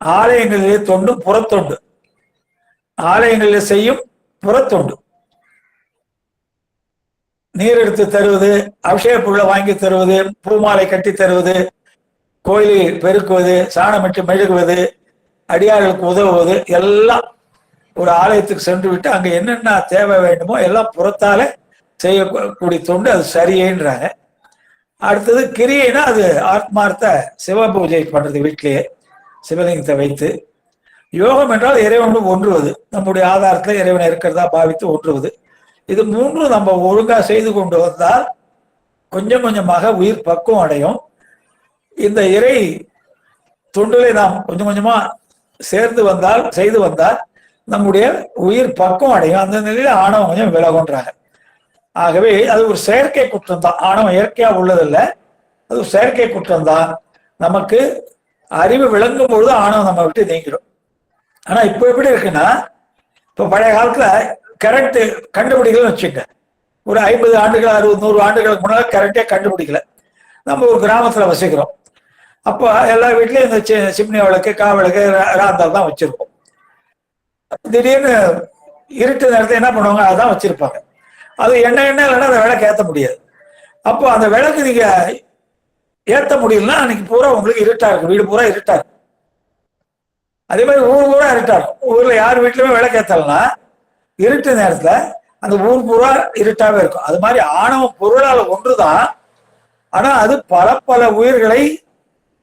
B: ஆலயங்களிலே தொண்டு, புறத்தொண்டு. ஆலயங்களிலே செய்யும் புறத்தொண்டு, நீர் எடுத்து தருவது, அபிஷேக பொருளை வாங்கி தருவது, பூமாலை கட்டி தருவது, கோயிலில் பெருக்குவது, சாணமிட்டு மெழுகுவது, அடியார்களுக்கு உதவுவது, எல்லாம் ஒரு ஆலயத்துக்கு சென்று விட்டு அங்க என்னென்ன தேவை வேண்டுமோ எல்லாம் புறத்தால செய்யக்கூடிய தொண்டு, அது சரியேன்றாங்க. அடுத்தது கிரியைனா அது ஆத்மார்த்த சிவ பூஜை பண்றது, வீட்டிலேயே சிவலிங்கத்தை வைத்து. யோகம் என்றால் இறைவனோடு ஒன்றுவது, நம்முடைய ஆதாரத்துல இறைவனை இருக்கிறதா பாவித்து ஒன்றுவது. இது மூன்றும் நம்ம ஒழுங்கா செய்து கொண்டு வந்தால் கொஞ்சம் கொஞ்சமாக உயிர் பக்குவம் அடையும். இந்த இறை தொண்டிலை நாம் கொஞ்சம் கொஞ்சமா சேர்ந்து வந்தால், செய்து வந்தால் நம்முடைய உயிர் பக்குவம் அடையும். அந்த நிலையில ஆணவம் கொஞ்சம் விலகுன்றாங்க. ஆகவே அது ஒரு செயற்கை குற்றம் தான். ஆணவம் இயற்கையா உள்ளதில்லை, அது ஒரு செயற்கை குற்றம் தான். நமக்கு அறிவு விளங்கும் பொழுது ஆணவம் நம்ம விட்டு நீங்கிடும். ஆனா இப்ப எப்படி இருக்குன்னா, இப்ப பழைய காலத்துல கரண்ட் கண்டுபிடிக்கலன்னு வச்சுக்க, ஒரு 50 ஆண்டுகள் 60 100 ஆண்டுகளுக்கு முன்னால கரண்டே கண்டுபிடிக்கல. நம்ம ஒரு கிராமத்துல வசிக்கிறோம். அப்போ எல்லா வீட்லயும் இந்த சிம்னி விளக்கு காவிளக்கு ராந்தால் தான் வச்சிருப்போம். திடீர்னு இருட்டு நேரத்தை என்ன பண்ணுவாங்க, அதான் வச்சிருப்பாங்க. அது எண்ணெய் இல்லைன்னா அந்த விளக்கு ஏற்ற முடியாது. அப்போ அந்த விளக்கு நீங்க ஏற்ற முடியலன்னா அன்னைக்கு பூரா உங்களுக்கு இருட்டா இருக்கும், வீடு பூரா இருட்டா இருக்கும். அதே மாதிரி ஊர் பூரா இருட்டா இருக்கும். ஊர்ல யார் வீட்லயுமே விளக்கு ஏற்றலன்னா இருட்டு நேரத்துல அந்த ஊர் பூரா இருட்டாவே இருக்கும். அது மாதிரி ஆணவம் பொருளால ஒன்றுதான், ஆனா அது பல பல உயிர்களை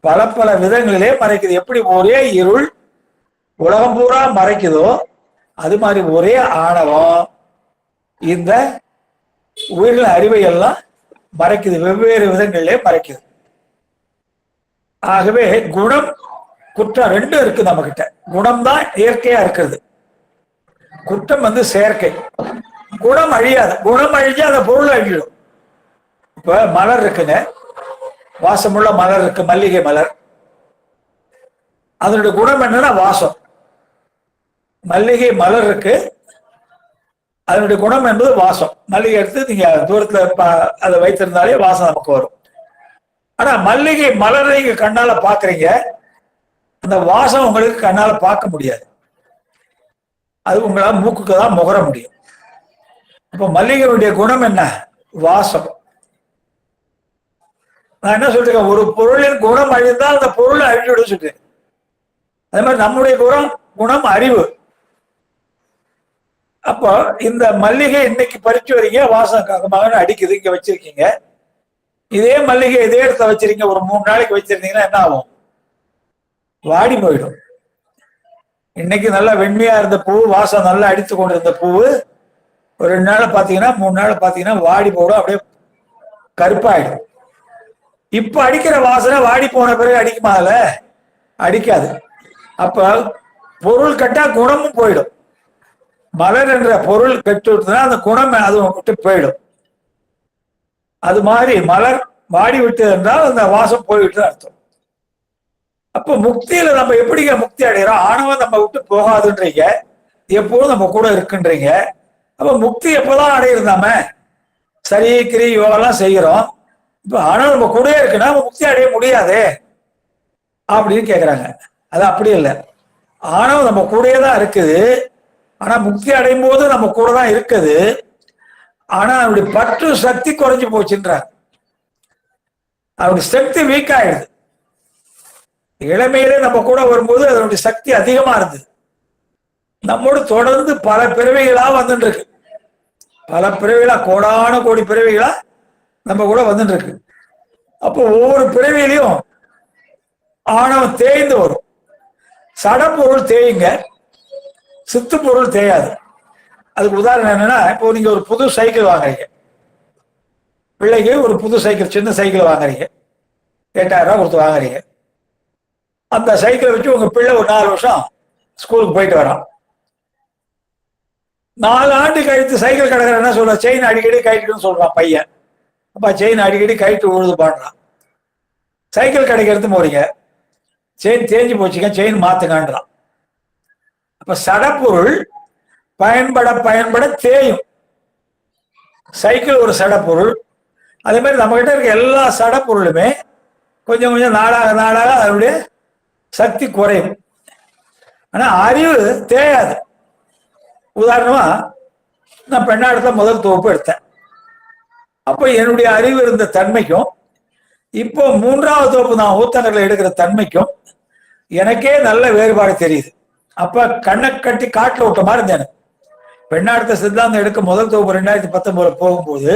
B: பல பல விதங்களிலே மறைக்குது. எப்படி ஒரே இருள் உலகம் பூரா மறைக்குதோ அது மாதிரி ஒரே ஆணவம் இந்த உயிர்கள் அறிவை எல்லாம் மறைக்குது, வெவ்வேறு விதங்களிலே மறைக்குது. ஆகவே குணம் குற்றம் ரெண்டும் இருக்கு நம்ம கிட்ட. குணம் தான் இயற்கையா இருக்கிறது, குற்றம் செயற்கை. குணம் அழியாது, குணம் அழிஞ்சா அந்த பொருள் அழிஞ்சிடும். இப்ப மலர் இருக்குங்க, வாசமுள்ள மலர் இருக்கு, மல்லிகை மலர். அதனுடைய குணம் என்னன்னா வாசம். மல்லிகை மலர் இருக்கு, அதனுடைய குணம் என்பது வாசம். மல்லிகை எடுத்து நீங்க தூரத்துல அதை வைத்திருந்தாலே வாசம் நமக்கு வரும். ஆனா மல்லிகை மலரை நீங்க கண்ணால பாக்குறீங்க, அந்த வாசம் உங்களுக்கு கண்ணால பார்க்க முடியாது. அது உங்களால் மூக்குக்கு தான் முகர முடியும். அப்ப மல்லிகையுடைய குணம் என்ன? வாசம். நான் என்ன சொல்றேன், ஒரு பொருளின் குணம் அழிந்தால் அந்த பொருளை அழிஞ்சுவிட சொல்றேன். அதே மாதிரி நம்முடைய குணம் அறிவு. அப்போ இந்த மல்லிகை இன்னைக்கு பறிச்சு வரீங்க, வாசம் மகன் அடிக்குது, இங்க வச்சிருக்கீங்க. இதே மல்லிகை இதே இடத்த வச்சிருக்கீங்க, ஒரு 3 நாளைக்கு வச்சிருந்தீங்கன்னா என்ன ஆகும்? வாடி போயிடும். இன்னைக்கு நல்லா வெண்மையா இருந்த பூ, வாசம் நல்லா அடித்து கொண்டு இருந்த பூ ஒரு 2 நாள் பாத்தீங்கன்னா 3 நாள் பாத்தீங்கன்னா வாடி போடும், அப்படியே கருப்பாயிடும். இப்ப அடிக்கிற வாசனை வாடி போன பிறகு அடிக்குமால? அடிக்காது. அப்ப பொருள் கட்டா குணமும் போயிடும். மலர் என்ற பொருள் கெட்டு விட்டுனா அந்த குணம் அது விட்டு போயிடும். அது மாதிரி மலர் வாடி விட்டு என்றால் அந்த வாசம் போய்விட்டு அர்த்தம். அப்ப முக்தியில நம்ம எப்படிங்க முக்தி அடைகிறோம்? ஆணவம் நம்ம விட்டு போகாதுன்றீங்க, எப்போதும் நம்ம கூட இருக்குன்றீங்க. அப்ப முக்தி எப்பதான் அடையிருந்தாம சரி கிரி யோகெல்லாம் செய்கிறோம். இப்ப ஆணவம் நம்ம கூட இருக்குன்னா முக்தி அடைய முடியாது அப்படின்னு கேக்குறாங்க. அது அப்படி இல்லை. ஆணவம் நம்ம கூடயே தான் இருக்குது, ஆனா முக்தி அடையும் போது நம்ம கூட தான் இருக்குது. ஆனா அவருடைய பற்று சக்தி குறைஞ்சு போச்சுன்றாங்க. அவருடைய சக்தி வீக் ஆயிடுது. இளமையிலே நம்ம கூட வரும்போது அதனுடைய சக்தி அதிகமா இருந்தது. நம்மோடு தொடர்ந்து பல பிறவைகளா வந்துட்டு இருக்கு, பல பிறவைகளா, கோடான கோடி பிறவைகளா நம்ம கூட வந்துட்டு இருக்கு. அப்போ ஒவ்வொரு பிறவிலையும் ஆணவம் தேய்ந்து வரும். சடப்பொருள் தேயுங்க, சித்து பொருள் தேயாது. அதுக்கு உதாரணம் என்னன்னா, இப்போ நீங்க ஒரு புது சைக்கிள் வாங்குறீங்க, பிள்ளைக்கு ஒரு புது சைக்கிள், சின்ன சைக்கிள் வாங்குறீங்க, 8000 ரூபாய் கொடுத்து வாங்குறீங்க. அந்த சைக்கிளை வச்சு உங்க பிள்ளை ஒரு 4 வருஷம் ஸ்கூலுக்கு போயிட்டு வரான். 4 ஆண்டு கழித்து சைக்கிள் கிடக்கிற என்ன சொல்ற, செயின் அடிக்கடி கயிட்டுன்னு சொல்றான் பையன். அப்ப செயின் அடிக்கடி கயிட்டு உழுது பாடுறான். சைக்கிள் கடைக்கு எடுத்து போறீங்க, செயின் தேஞ்சு போச்சுங்க, செயின் மாத்துங்கன்றான். அப்ப சடப்பொருள் பயன்பட பயன்பட தேயும். சைக்கிள் ஒரு சடப்பொருள். அதே மாதிரி நம்ம கிட்ட இருக்க எல்லா சடப்பொருளுமே கொஞ்சம் கொஞ்சம் நாளாக நாளாக அதனுடைய சக்தி குறையும். ஆனா அறிவு தேயாது. உதாரணமா நான் பெண்ணாடத்துல முதல் தொகுப்பு எடுத்தேன். அப்போ என்னுடைய அறிவு இருந்த தன்மைக்கும் இப்போ 3வது தொகுப்பு நான் ஊத்தங்கரில் எடுக்கிற தன்மைக்கும் எனக்கே நல்ல வேறுபாடு தெரியுது. அப்ப கண்ணை கட்டி காட்டுல விட்ட மாதிரி இருந்தேன். பெண்ணாடத்த சித்தாந்தம் எடுக்க முதல் தொகுப்பு 2019 போகும்போது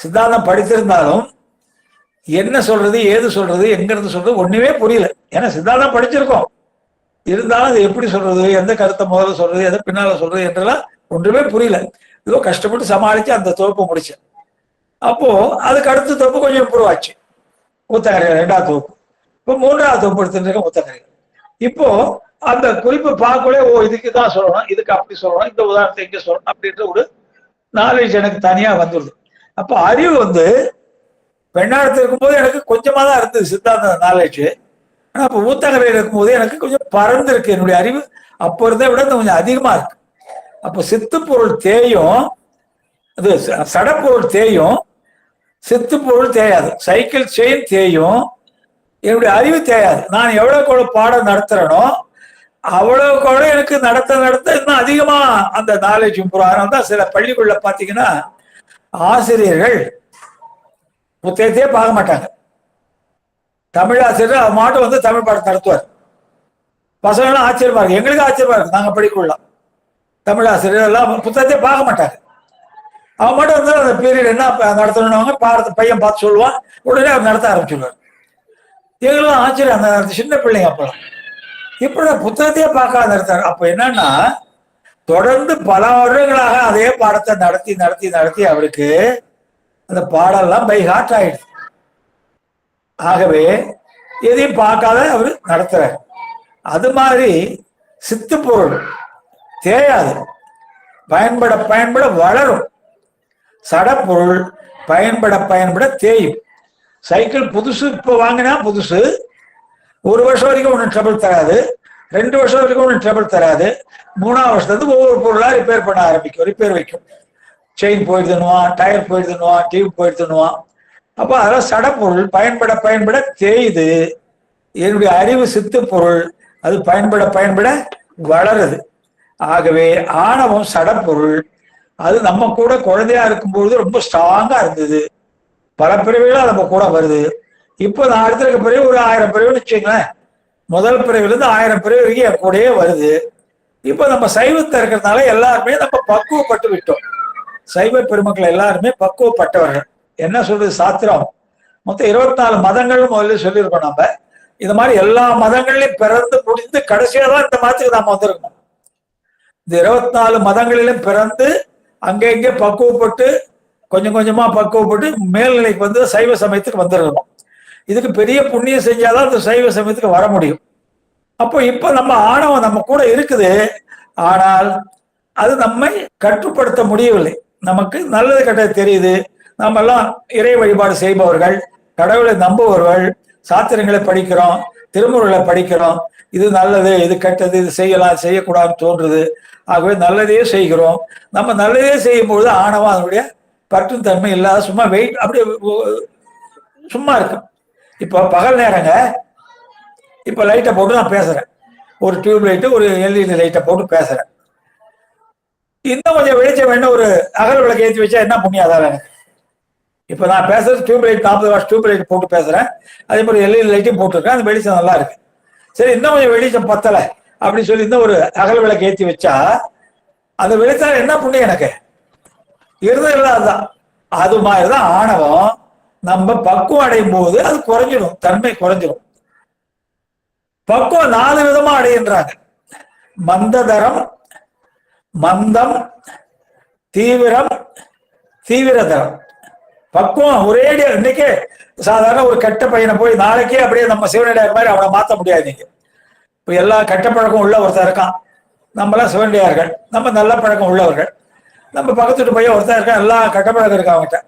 B: சித்தாந்தம் படித்திருந்தாலும் என்ன சொல்றது, ஏது சொல்றது, எங்கிருந்து சொல்றது ஒண்ணுமே புரியல. ஏன்னா சித்தாந்தம் படிச்சிருக்கோம், இருந்தாலும் அது எப்படி சொல்றது, எந்த கருத்தை முதல்ல சொல்றது, எதை பின்னால சொல்றது என்றெல்லாம் ஒன்றுமே புரியல. ஏதோ கஷ்டப்பட்டு சமாளிச்சு அந்த தொகுப்பு முடிச்சேன். அப்போ அதுக்கு அடுத்த தொகுப்பு கொஞ்சம் இம்ப்ரூவ் ஆச்சு. ஊத்தங்கரை 2வது தொகுப்பு, இப்போ 3வது தொகுப்பு எடுத்துட்டு இருக்கேன் ஊத்தங்கரை. இப்போ அந்த குறிப்பு பார்க்கலே, ஓ இதுக்கு தான் சொல்லணும், இதுக்கு அப்படி சொல்லணும், இந்த உதாரணத்தை இங்க சொல்லணும் அப்படின்ற ஒரு நாலேஜ் எனக்கு தனியா வந்துடுது. அப்ப அறிவு பெண்ணாடத்தில் இருக்கும்போது எனக்கு கொஞ்சமா தான் இருந்தது சித்தாந்த நாலேஜ். ஆனா அப்ப ஊத்தங்கரையில் இருக்கும்போது எனக்கு கொஞ்சம் பறந்து இருக்கு என்னுடைய அறிவு. அப்போ இருந்ததை விட கொஞ்சம் அதிகமா இருக்கு. அப்போ சித்து பொருள் தேயும், அது சடப்பொருள் தேயும், சித்து பொருள் தேயாது. சைக்கிள் செயின் தேயும், என்னுடைய அறிவு தேயாது. நான் எவ்வளவு பாடம் நடத்துறேனோ அவ்வளவு எனக்கு நடத்த இன்னும் அதிகமா அந்த நாலேஜ் இம்ப்ரூவ் ஆகணும். தான் சில பள்ளிக்குள்ள பாத்தீங்கன்னா ஆசிரியர்கள் புத்தகத்தையே பார்க்க மாட்டாங்க. தமிழ் ஆசிரியர் அது மாட்டும் வந்து தமிழ் பாடம் நடத்துவார். பசங்களாம் ஆச்சரியமா இருக்கு, எங்களுக்கு ஆச்சரியமா இருக்கு. நாங்க படிக்கலாம் தமிழ் ஆசிரியர் எல்லாம் புத்தகத்தையே பார்க்க மாட்டாங்க. அவன் மட்டும் வந்து அந்த பீரியட் என்ன நடத்தணும்னு பாடத்தை பையன் பார்த்து சொல்லுவான், உடனே அவர் நடத்த ஆரம்பிச்சுடுவார். எங்களும் ஆச்சரியம், அந்த சின்ன பிள்ளைங்க அப்பெல்லாம் இப்படி புத்தகத்தையே பார்க்காத நடத்தாரு. அப்ப என்னன்னா தொடர்ந்து பல வருடங்களாக அதே பாடத்தை நடத்தி நடத்தி நடத்தி அவருக்கு அந்த பாடெல்லாம் பை ஹார்ட் ஆயிடுச்சு. ஆகவே எதையும் பார்க்காத அவர் நடத்துறாரு. அது மாதிரி சித்து பொருள் தேயாது, பயன்பட பயன்பட வளரும். சடப்பொருள் பயன்பட பயன்பட தேயும். சைக்கிள் புதுசு இப்போ வாங்கினா புதுசு, 1 வருஷம் வரைக்கும் ஒன்றும் ட்ரபிள் தராது, 2 வருஷம் வரைக்கும் ஒன்றும் ட்ரபிள் தராது. 3ஆம் வருஷத்துக்கு ஒவ்வொரு பொருளா ரிப்பேர் பண்ண ஆரம்பிக்கும், ரிப்பேர் வைக்கும். செயின் போயிடுதுன்னுவான், டயர் போயிடுதுன்னுவான், டியூப் போயிடுதுன்னுவான். அப்போ அதெல்லாம் சடப்பொருள் பயன்பட பயன்பட தேயுது. என்னுடைய அறிவு சித்து பொருள் அது பயன்பட பயன்பட வளருது. ஆகவே ஆணவம் சடப்பொருள், அது நம்ம கூட குழந்தையா இருக்கும்பொழுது ரொம்ப ஸ்ட்ராங்கா இருந்தது. பல பிரிவுகளும் நம்ம கூட வருது. இப்போ நான் அடுத்த பிரிவு ஒரு 1000 பிரிவுன்னு வச்சுங்களேன். முதல் பிரிவுலேருந்து 1000 பிரிவு வரைக்கும் என் கூடயே வருது. இப்போ நம்ம சைவத்தை இருக்கிறதுனால எல்லாருமே நம்ம பக்குவப்பட்டு விட்டோம். சைவ பெருமக்கள் எல்லாருமே பக்குவப்பட்டவர்கள். என்ன சொல்றது சாத்திரம், மொத்தம் 24 மதங்கள் முதல்ல சொல்லியிருக்கோம். நம்ம இந்த மாதிரி எல்லா மதங்களையும் பிறந்து முடிந்து கடைசியா தான் இந்த மதத்துக்கு நாம வந்திருக்கோம். இந்த 24 மதங்களிலும் பிறந்து அங்கே இங்கே பக்குவப்பட்டு கொஞ்சம் கொஞ்சமா பக்குவப்பட்டு மேல்நிலைக்கு வந்து சைவ சமயத்துக்கு வந்துருக்கோம். இதுக்கு பெரிய புண்ணியம் செஞ்சாதான் இந்த சைவ சமயத்துக்கு வர முடியும். அப்போ இப்ப நம்ம ஆணவம் நம்ம கூட இருக்குது, ஆனால் அது நம்மை கட்டுப்படுத்த முடியவில்லை. நமக்கு நல்லது கெட்டது தெரியுது. நம்ம எல்லாம் இறை வழிபாடு செய்பவர்கள், கடவுளை நம்புபவர்கள், சாத்திரங்களை படிக்கிறோம், திருமுறைகளை படிக்கிறோம். இது நல்லது, இது கெட்டது, இது செய்யலாம் செய்யக்கூடாதுன்னு தோன்றுது. ஆகவே நல்லதே செய்கிறோம். நம்ம நல்லதே செய்யும்போது ஆணவம் அதனுடைய பற்றும் தன்மை இல்லாத சும்மா வெயிட் அப்படியே சும்மா இருக்கும். இப்போ பகல் நேரங்க, இப்போ லைட்டை போட்டு நான் பேசுறேன், ஒரு டியூப் லைட்டு ஒரு எல்இடி லைட்டை போட்டு பேசுறேன். இன்னும் கொஞ்சம் வெளிச்சம் வேணும், ஒரு அகல் விளக்கு ஏற்றி வச்சா என்ன புண்ணியம் அதான் எனக்கு. இப்போ நான் பேசுறது tube light 40 watts tube light போட்டு பேசுறேன், அதே மாதிரி எல்இடி லைட்டையும் போட்டிருக்கேன், அந்த வெளிச்சம் நல்லா இருக்கு. சரி, இன்னும் கொஞ்சம் வெளிச்சம் பத்தலை அப்படின்னு சொல்லி இன்னும் ஒரு அகல் விளக்கு ஏற்றி வச்சா அந்த வெளிச்சம் என்ன புண்ணியம் எனக்கு இருந்தது இல்லாததான். அது மாதிரிதான் ஆணவம். நம்ம பக்குவம் அடையும் போது அது குறைஞ்சிடும், தன்மை குறைஞ்சிடும். பக்குவம் 4 விதமா அடைகின்றாங்க. மந்ததரம், மந்தம், தீவிரம், தீவிரதரம். பக்குவம் ஒரேடியா இன்னைக்கே சாதாரண ஒரு கெட்ட பையனை போய் நாளைக்கே அப்படியே நம்ம சிவனடியார் மாதிரி அவனை மாற்ற முடியாது. நீங்க இப்போ எல்லா கெட்ட பழக்கம் உள்ள ஒருத்தர் இருக்கான், நம்மளாம் சிவனடியார்கள், நம்ம நல்ல பழக்கம் உள்ளவர்கள். நம்ம பக்கத்து வீட்டு பையன் ஒருத்தர் இருக்கான், எல்லாம் கெட்ட பழக்கம் இருக்கு அவன்கிட்ட.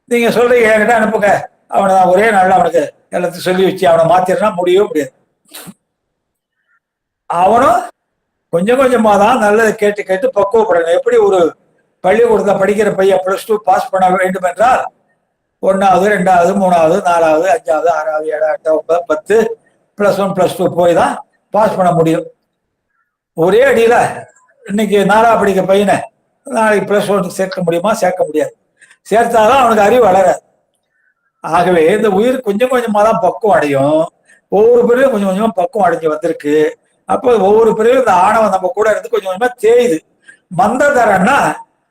B: நீங்க சொல்றீங்க என்கிட்ட அனுப்புங்க, அவனை நான் ஒரே நாள்ல அவனுக்கு எல்லாத்தையும் சொல்லி வச்சு அவனை மாத்திரனா முடியவே முடியாது. அவனும் கொஞ்சம் கொஞ்சமா தான் நல்லதை கேட்டு கேட்டு பக்குவப்படணும். எப்படி ஒரு பள்ளிக்கூடத்தை படிக்கிற பையன் +2 பாஸ் பண்ண வேண்டும் என்றால் 1வது 2வது 3வது 4வது 5வது 6வது 7வது 8வது 10 +1 +2 போய் தான் பாஸ் பண்ண முடியும். ஒரே அடியில இன்னைக்கு 4வது படிக்கிற பையனை நாளைக்கு +1 சேர்க்க முடியுமா? சேர்க்க முடியாது. சேர்த்தாதான் அவனுக்கு அறிவு வளராது. ஆகவே இந்த உயிர் கொஞ்சம் கொஞ்சமா தான் பக்குவம் அடையும். ஒவ்வொரு பிரிவும் கொஞ்சம் கொஞ்சமா பக்குவம் அடைஞ்சு வந்திருக்கு. அப்போ ஒவ்வொரு பிரிவும் இந்த ஆணவம் நம்ம கூட இருந்து கொஞ்சம் கொஞ்சமா தேயுது. மந்ததரன்னா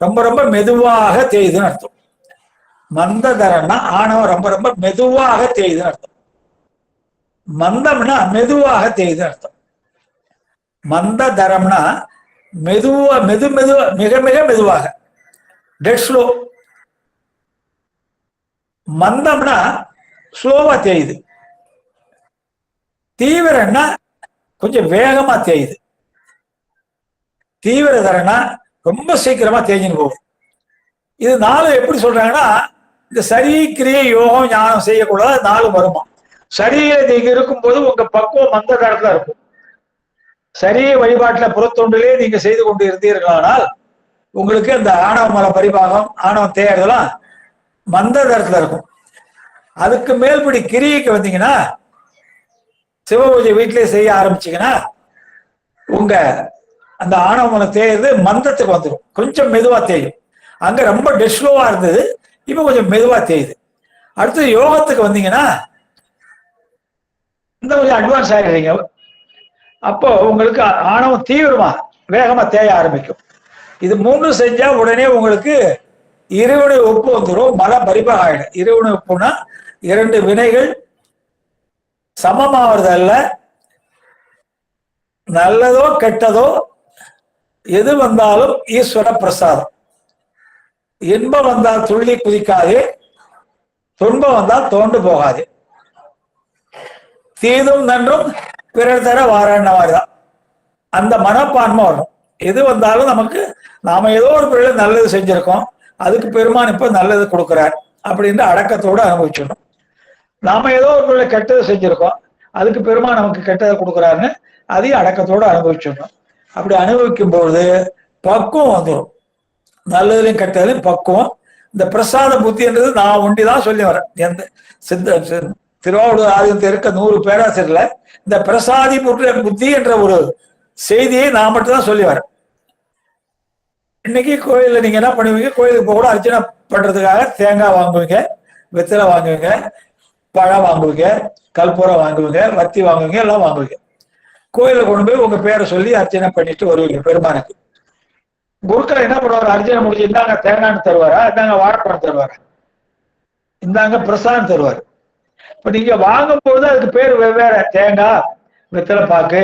B: ரொம்ப ரொம்ப மெதுவாக தேயுதுன்னு அர்த்தம். மந்ததரன்னா ஆணவம் ரொம்ப ரொம்ப மெதுவாக தேயுதுன்னு அர்த்தம். மந்தம்னா மெதுவாக தேயுதுன்னு அர்த்தம். மந்ததரம்னா மெதுவா மெதுவா மிக மிக மெதுவாக, டெட் ஸ்லோ. மந்தம்னா ஸ்லோவா தேயுது. தீவிரம்னா கொஞ்சம் வேகமா தேயுது. தீவிரதரனா ரொம்ப சீக்கிரமா தேஞ்சின்னு போகும். இது 4 எப்படி சொல்றாங்கன்னா, இந்த சரி கிரியை யோகம் ஞானம் செய்யக்கூடாது 4 வருமா. சரியில நீங்க இருக்கும்போது உங்க பக்குவம் மந்த தரத்துல இருக்கும். சரிய வழிபாட்டுல புறத்தொண்டிலே நீங்க செய்து கொண்டு இருந்தீர்களானால் உங்களுக்கு அந்த ஆணவ மல பரிபாகம் ஆணவம் தேடுறதெல்லாம் மந்த தரத்துல இருக்கும். அதுக்கு மேல்படி கிரியைக்கு வந்தீங்கன்னா சிவ பூஜை வீட்டிலே செய்ய ஆரம்பிச்சீங்கன்னா உங்க அந்த ஆணவமனம் தேயுது மந்தத்துக்கு வந்துடும், கொஞ்சம் மெதுவா தேயும். அங்க ரொம்ப டெஸ்லோவா இருந்தது, இப்ப கொஞ்சம் மெதுவா தேயுது. அடுத்து யோகத்துக்கு வந்தீங்கன்னா இந்த கொஞ்சம் அட்வான்ஸ் ஆகிடுறீங்க. அப்போ உங்களுக்கு ஆணவம் தீவிரமா வேகமா தேய ஆரம்பிக்கும். இது 3 செஞ்சா உடனே உங்களுக்கு இருவினை ஒப்பு வந்துடும், மன பரிபாக ஆயிடும். இருவினை ஒப்புனா 2 வினைகள் சமமாவது அல்ல. நல்லதோ கெட்டதோ எது வந்தாலும் ஈஸ்வர பிரசாதம். இன்பம் வந்தால் துள்ளி குதிக்காதே, துன்பம் வந்தால் தோண்டு போகாது. தீதும் நன்றும் பிறர் தர வாரன்ன மாதிரிதான் அந்த மனப்பான்மை வரும். எது வந்தாலும் நமக்கு நாம ஏதோ ஒரு பிறகு நல்லது செஞ்சிருக்கோம், அதுக்கு பெருமான் இப்ப நல்லது கொடுக்குறார் அப்படின்ற அடக்கத்தோடு அனுபவிச்சிடணும். நாம ஏதோ ஒரு பிறகு கெட்டது செஞ்சிருக்கோம், அதுக்கு பெருமான் நமக்கு கெட்டதை கொடுக்குறாருன்னு அதையும் அடக்கத்தோடு அனுபவிச்சிடணும். அப்படி அனுபவிக்கும் பொழுது பக்குவம் வந்துடும். நல்லதுலையும் கெட்டதுலையும் பக்குவம். இந்த பிரசாத புத்தின்றது நான் ஒண்டிதான் சொல்லி வரேன். எந்த சித்த திருவாவூர் ஆதியத்தில் இருக்க 100 பேராசிரியர்ல இந்த பிரசாதி புத்தி என்ற ஒரு செய்தியை நான் மட்டும்தான் சொல்லி வரேன். இன்னைக்கு கோயில்ல நீங்க என்ன பண்ணுவீங்க, கோயிலுக்கு போக கூட அர்ச்சனை பண்றதுக்காக தேங்காய் வாங்குவீங்க, வெத்தலை வாங்குவீங்க, பழம் வாங்குவீங்க, கற்பூரம் வாங்குவீங்க, வத்தி வாங்குவீங்க, எல்லாம் வாங்குவீங்க. கோயில கொண்டு போய் உங்க பேரை சொல்லி அர்ச்சனை பண்ணிட்டு வருவீங்க பெருமானுக்கு. குருக்கள் என்ன பண்ணுவாரு, அர்ச்சனை முடிஞ்சு இந்தாங்க தேங்காய்னு தருவாரா, இந்தாங்க வாழைப்பழம் தருவாரா, இந்தாங்க பிரசாதம் தருவாரு. இப்ப நீங்க வாங்கும் போது அதுக்கு பேர் வெவ்வேறு, தேங்காய், வெத்தலை பாக்கு,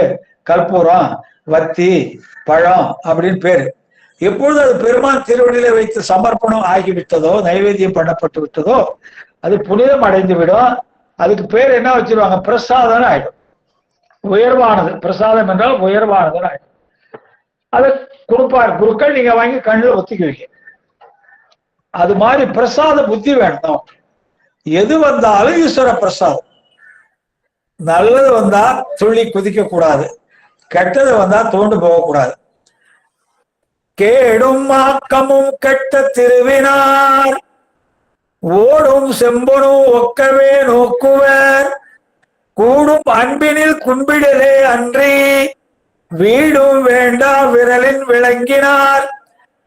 B: கற்பூரம், வத்தி, பழம் அப்படின்னு பேரு. எப்பொழுது அது பெருமான் திருவடியில வைத்து சமர்ப்பணம் ஆகிவிட்டதோ, நைவேத்தியம் பண்ணப்பட்டு விட்டதோ, அது புனிதம் அடைந்து விடும். அதுக்கு பேர் என்ன வச்சிருவாங்க, பிரசாதம் ஆயிடும். உயர்வானது, பிரசாதம் என்றால் உயர்வானது ஆயிடும். அதை கொடுப்பார் குருக்கள், நீங்க வாங்கி கண்ணில் ஒத்திக்குவீங்க. அது மாதிரி பிரசாத புத்தி வேணும். எது வந்தாலும் ஈஸ்வர பிரசாதம். நல்லது வந்தா துள்ளி குதிக்க கூடாது, கெட்டது வந்தா தோண்டு போகக்கூடாது. கேடும் ஆக்கமும் கெட்ட திருவினார் ஓடும் செம்பனும் ஒக்கவே நோக்குவர் கூடும் அன்பினில் கும்பிடலே அன்றி வீடும் வேண்டா விரலின் விளங்கினார்.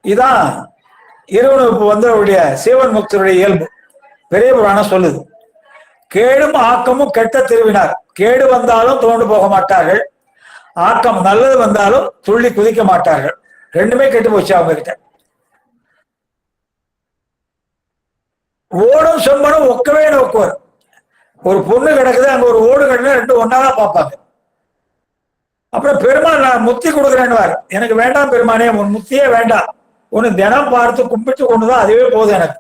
B: இதான் இருவனுக்கு வந்தவருடைய சீவன் முக்தருடைய இயல்பு. பெரிய புராணம் சொல்லுது. கேடும் ஆக்கமும் கெட்ட திருவினார். கேடு வந்தாலும் தோண்டு போக மாட்டார்கள், ஆக்கம் நல்லது வந்தாலும் துள்ளி குதிக்க மாட்டார்கள். ரெண்டுமே கெட்டு போச்சு அவங்க கிட்ட. ஓடும் செம்பனும் ஒக்கவே நோக்குவார். ஒரு பொண்ணு கிடக்குது, அங்க ஒரு ஓடு கிடக்குது, 2 ஒன்னாதான் பார்ப்பாங்க. அப்புறம் பெருமான் நான் முத்தி கொடுக்குறேன்னு, எனக்கு வேண்டாம் பெருமானே, உன் முத்தியே வேண்டாம், உன்னை தினம் பார்த்து கும்பிட்டு கொண்டுதான் அதுவே போதும், எனக்கு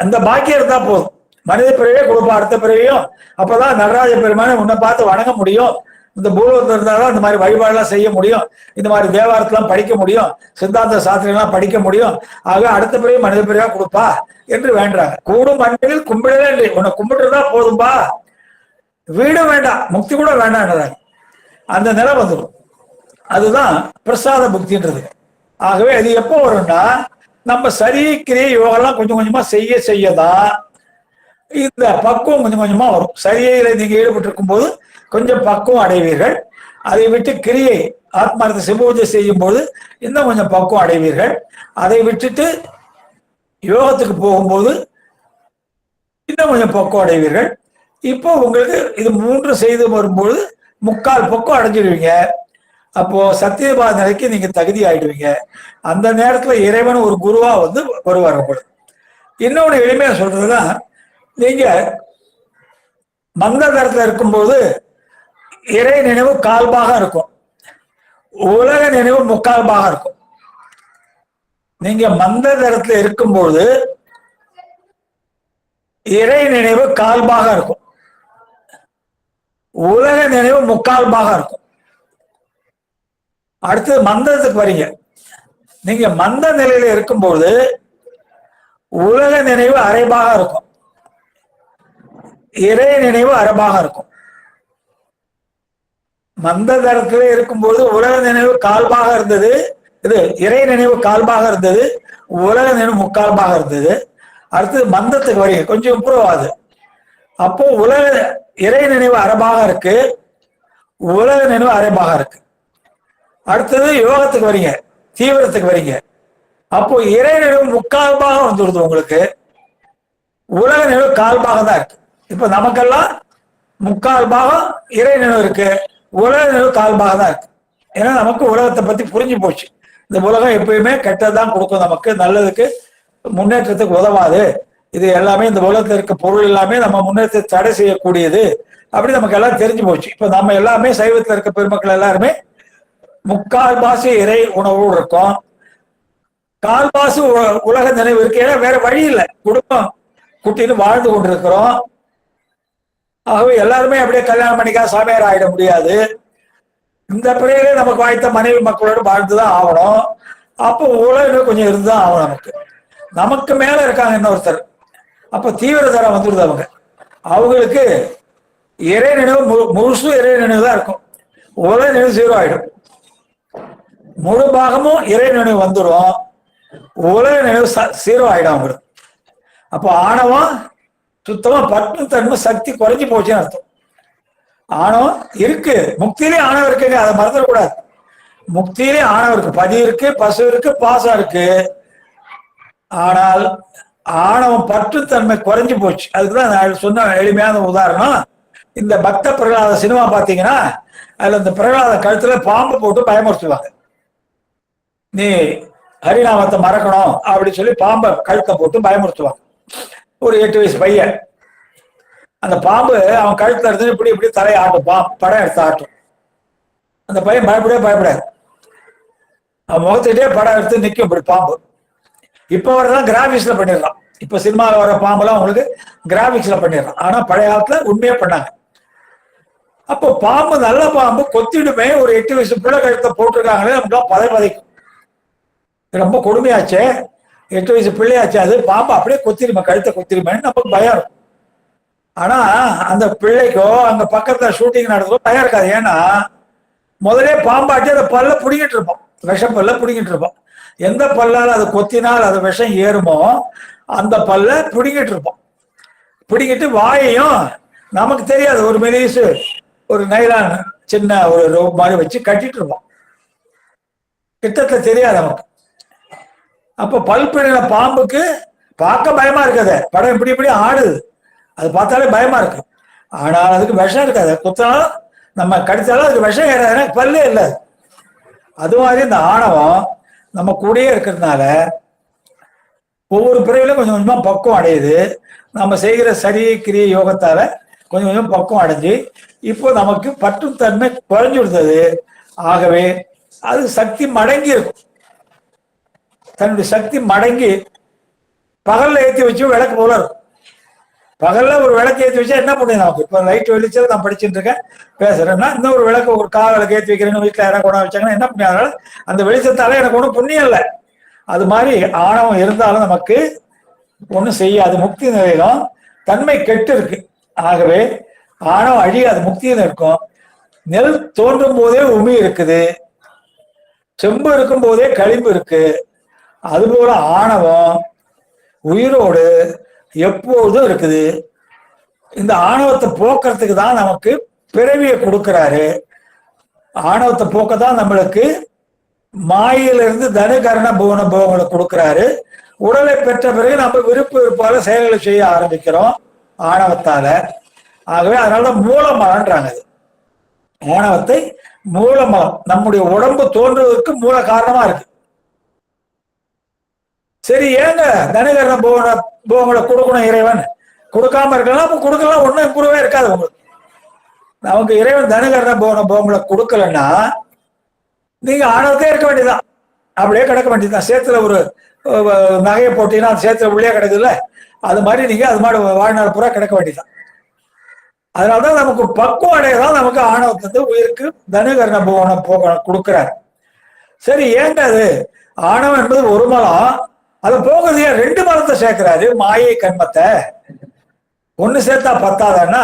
B: அந்த பாக்கியம் இருந்தா போதும். மனித பிறவியே கொடுப்பா, அடுத்த பிறவியும். அப்பதான் நடராஜ பெருமானை உன்னை பார்த்து வணங்க முடியும். இந்த பூலோகத்தில் இருந்தால்தான் இந்த மாதிரி வழிபாடுலாம் செய்ய முடியும், இந்த மாதிரி தேவாரத்தெல்லாம் படிக்க முடியும், சித்தாந்த சாஸ்திரம்லாம் படிக்க முடியும். ஆக அடுத்த பிறவி மனித பிறவியா கொடுப்பா என்று வேண்டாங்க. கூடும் அன்பில் கும்பிடவே இல்லை, உன்னை கும்பிட்டுதான் போதும்பா, வீடும் வேண்டாம், முக்தி கூட வேண்டாம், அந்த நிலை வந்துடும். அதுதான் பிரசாத புக்தின்றது. ஆகவே அது எப்போ வரும்னா, நம்ம சரிக்கிரிய யோகெல்லாம் கொஞ்சம் கொஞ்சமா செய்ய செய்யதான் இந்த பக்குவம் கொஞ்சம் கொஞ்சமா வரும். சரியில நீங்க ஈடுபட்டு இருக்கும் போது கொஞ்சம் பக்குவம் அடைவீர்கள். அதை விட்டு கிரியை ஆத்மார்த்த சிவபூஜை செய்யும் போது இன்னும் கொஞ்சம் பக்குவம் அடைவீர்கள். அதை விட்டுட்டு யோகத்துக்கு போகும்போது இன்னும் கொஞ்சம் பக்குவம் அடைவீர்கள். இப்போ உங்களுக்கு இது 3 செய்து வரும்போது 3/4 பக்குவம் அடைஞ்சிடுவீங்க. அப்போ சத்தியபாத நிலைக்கு நீங்க தகுதி ஆயிடுவீங்க. அந்த நேரத்துல இறைவன் ஒரு குருவா வந்து வருவார் உங்களுக்கு. இன்னொன்னு எளிமையா சொல்றதுதான், நீங்க மந்த தரத்துல இருக்கும்போது இறை நினைவு 1/4 பாகம் இருக்கும், உலக நினைவு 3/4 பாகம் இருக்கும். நீங்க மந்த தரத்துல இருக்கும்போது இறை நினைவு 1/4 பாகம் இருக்கும், உலக நினைவு 3/4 பாகம் இருக்கும். அடுத்து மந்தத்துக்கு வரீங்க. நீங்க மந்த நிலையில இருக்கும்போது உலக நினைவு 1/2 பாகம் இருக்கும், இறை நினைவு 1/2 பாகம் இருக்கும். மந்த தரத்திலே இருக்கும்போது உலக நினைவு 1/4 பாகம் இருந்தது, இது இறை நினைவு 1/4 பாகம் இருந்தது, உலக நினைவு 3/4 பாகம் இருந்தது. அடுத்து மந்தத்துக்கு வரீங்க, கொஞ்சம் இம்ப்ரூவ் ஆகுது. அப்போ உலக இறை நினைவு அரைபாகம் இருக்கு, உலக நினைவு அரைபாகம் இருக்கு. அடுத்தது யோகத்துக்கு வரீங்க, தீவிரத்துக்கு வரீங்க. அப்போ இறை நினைவு 3/4 பாகம் வந்துடுது உங்களுக்கு, உலக நினைவு 1/4 பாகம் தான் இருக்கு. இப்ப நமக்கெல்லாம் 3/4 பாகம் இறை நினைவு இருக்கு, உலக நினைவு 1/4 பாகம் தான் இருக்கு. ஏன்னா நமக்கு உலகத்தை பத்தி புரிஞ்சு போச்சு. இந்த உலகம் எப்பயுமே கெட்டதான் கொடுக்கும், நமக்கு நல்லதுக்கு முன்னேற்றத்துக்கு உதவாது. இது எல்லாமே இந்த உலகத்தில் இருக்க பொருள் எல்லாமே நம்ம முன்னேற்றத்தை தடை செய்யக்கூடியது, அப்படி நமக்கு எல்லாம் தெரிஞ்சு போச்சு. இப்ப நம்ம எல்லாமே சைவத்தில் இருக்க பெருமக்கள் எல்லாருமே 3/4 பாசு இறை உணவோடு இருக்கும், 1/4 பாசு உலக நினைவு இருக்கு. ஏன்னா வேற வழி இல்லை, குடும்பம் குட்டின்னு வாழ்ந்து கொண்டிருக்கிறோம். ஆகவே எல்லாருமே அப்படியே கல்யாணம் பண்ணிக்கா சாமியார் ஆயிட முடியாது. இந்த பிறகு நமக்கு வாய்த்த மனைவி மக்களோடு வாழ்ந்துதான் ஆகணும். அப்போ உலக கொஞ்சம் இருந்துதான் ஆகணும். நமக்கு மேல இருக்காங்க இன்னொருத்தர், அப்ப தீவிர தரம் வந்துடுது. அவங்களுக்கு இறை நினைவு முழுசு இறை நினைவு தான் இருக்கும், உலக நினைவு 0 ஆயிடும். முழு பாகமும் இறை நினைவு வந்துடும், உலக நினைவு 0 ஆயிடும் அவங்களுக்கு. அப்போ ஆணவம் சுத்தமா பட்டு தன்மை சக்தி குறைஞ்சி போச்சுன்னு அர்த்தம். ஆணவம் இருக்கு, முக்தியிலே ஆணவம் இருக்குங்க, அதை மறந்துடக்கூடாது. முக்தியிலே ஆணவம் இருக்கு, பதி இருக்கு, பசு இருக்கு, பாசம் இருக்கு. ஆனால் ஆணவம் பற்றுத்தன்மை குறைஞ்சு போச்சு. அதுக்குதான் நான் சொன்ன எளிமையான உதாரணம், இந்த பக்த பிரகலாத சினிமா பாத்தீங்கன்னா அதுல இந்த பிரகலாத கழுத்துல பாம்பு போட்டு பயமுறுத்துவாங்க. நீ ஹரிநாமத்தை மறக்கணும் அப்படின்னு சொல்லி பாம்பை கழுத்தை போட்டு பயமுறுத்துவாங்க. ஒரு 8 வயசு பையன், அந்த பாம்பு அவன் கழுத்துல இருந்து இப்படி இப்படி தலையை ஆட்டும், படம் எடுத்து ஆட்டும். அந்த பையன் பயப்படாது, அவன் முகத்திட்டே படம் எடுத்து நிற்கும் இப்படி பாம்பு. இப்ப வரதான் கிராபிக்ஸ்ல பண்ணிடலாம், இப்ப சினிமாவில் வர பாம்பெல்லாம் உங்களுக்கு கிராபிக்ஸ்ல பண்ணிடலாம். ஆனா பழைய காலத்துல உண்மையா பண்ணாங்க. அப்போ பாம்பு நல்ல பாம்பு கொத்திடுமே, ஒரு 8 வயசு பிள்ளை கழுத்தை போட்டிருக்காங்களே, நமக்கு பதைக்கும். ரொம்ப கொடுமையாச்சே, 8 வயசு பிள்ளையாச்சு, அது பாம்பு அப்படியே கொத்திடுமே, கழுத்தை கொத்திடுமேன்னு நமக்கு பயம் இருக்கும். ஆனா அந்த பிள்ளைக்கோ அங்க பக்கத்துல ஷூட்டிங் நடந்ததோ பயம் இருக்காது. ஏன்னா முதலே பாம்பாட்டி அந்த பல்ல பிடிங்கிட்டு இருப்போம், விஷ பல்ல பிடிங்கிட்டு இருப்போம். எந்த பல்லால் அது கொத்தினால் அது விஷம் ஏறுமோ அந்த பல்ல பிடிங்கிட்டு இருப்போம். பிடிங்கிட்டு வாயையும் நமக்கு தெரியாது, ஒரு மெலிசு ஒரு நைலான் சின்ன ஒரு ரோப் மாதிரி வச்சு கட்டிட்டு இருப்போம், கிட்டத்துல தெரியாது நமக்கு. அப்போ பல்பிடின பாம்புக்கு பார்க்க பயமா இருக்காது, படம் இப்படி இப்படி ஆடுது, அது பார்த்தாலே பயமா இருக்கு. ஆனால் அதுக்கு விஷம் இருக்காது, குத்தாலும் நம்ம கடித்தாலும் அதுக்கு விஷம் ஏறாது, பல்லே இல்லை. அது மாதிரி இந்த ஆணவம் நம்ம கூடயே இருக்கிறதுனால ஒவ்வொரு பிறவிலும் கொஞ்சம் கொஞ்சமா பக்குவம் அடையுது. நம்ம செய்கிற சரி கிரிய யோகத்தால கொஞ்சம் கொஞ்சம் பக்குவம் அடைஞ்சு இப்போ நமக்கு பற்றும் தன்மை குறைஞ்சு விடுத்தது. ஆகவே அது சக்தி மடங்கி இருக்கும், தன்னுடைய சக்தி மடங்கி பகல்ல ஏற்றி வச்சு விளக்கு போல இருக்கும். பகல்ல ஒரு விளக்கு ஏற்றி வச்சா என்ன பண்ணுது நமக்கு? இப்போ லைட் வெளிச்சம் நான் படிச்சுட்டு இருக்கேன் பேசுறேன்னா, இன்னும் ஒரு விளக்கு ஒரு விளக்கு ஏற்றி வைக்கிறேன்னு வீட்டில் யாராவது கொண்டா வச்சாங்கன்னா என்ன பண்ணி, அதனால அந்த வெளிச்சத்தால எனக்கு ஒன்றும் புண்ணியம் இல்லை. அது மாதிரி ஆணவம் இருந்தாலும் நமக்கு ஒன்றும் செய்யாது, முக்தி நிலையிலும் தன்மை கெட்டு இருக்கு. ஆகவே ஆணவம் அழியாது, முக்தின்னு இருக்கும். நெல் தோன்றும் போதே உமி இருக்குது, செம்பு இருக்கும் போதே களிம்பு இருக்கு. அதுபோல ஆணவம் உயிரோடு எப்போதும் இருக்குது. இந்த ஆணவத்தை போக்குறதுக்கு தான் நமக்கு பிறவியை கொடுக்கிறாரு. ஆணவத்தை போக்க தான் நம்மளுக்கு மாயிலிருந்து தனுகரண புவன போகங்களை கொடுக்கிறாரு. உடலை பெற்ற பிறகு நம்ம விருப்ப விருப்பால செயல்களை செய்ய ஆரம்பிக்கிறோம் ஆணவத்தால. ஆகவே அதனாலதான் மூலமலன்றாங்க. ஆணவத்தை மூலமலம், நம்முடைய உடம்பு தோன்றுவதற்கு மூல காரணமா இருக்கு. சரி, ஏங்க தனுகரண போகங்களை கொடுக்கணும் இறைவன், கொடுக்காம இருக்கலாம், அப்ப கொடுக்கலாம், ஒன்றும் இம்ப்ரூவே இருக்காது உங்களுக்கு. நமக்கு இறைவன் தனுகரண போகங்களை கொடுக்கலன்னா நீங்க ஆணவத்தே இருக்க வேண்டியதுதான், அப்படியே கிடக்க வேண்டியதுதான். சேத்துல ஒரு நகையை போட்டீங்கன்னா அந்த சேத்துல உள்ளே கிடக்குதுல்ல, அது மாதிரி நீங்க அது மாதிரி வாழ்நாள் பூரா கிடக்க வேண்டியதுதான். அதனாலதான் நமக்கு பக்குவம் அடையதான் நமக்கு ஆணவத்தை உயிருக்கு தனுகரண போக கொடுக்கிறார். சரி, ஏங்க அது ஆணவம் என்பது ஒரு மலம், அது போகிறதையே 2 மலத்தை சேர்க்கிறாரு, மாயை கண்மத்தை. ஒண்ணு சேர்த்தா பத்தாதன்னா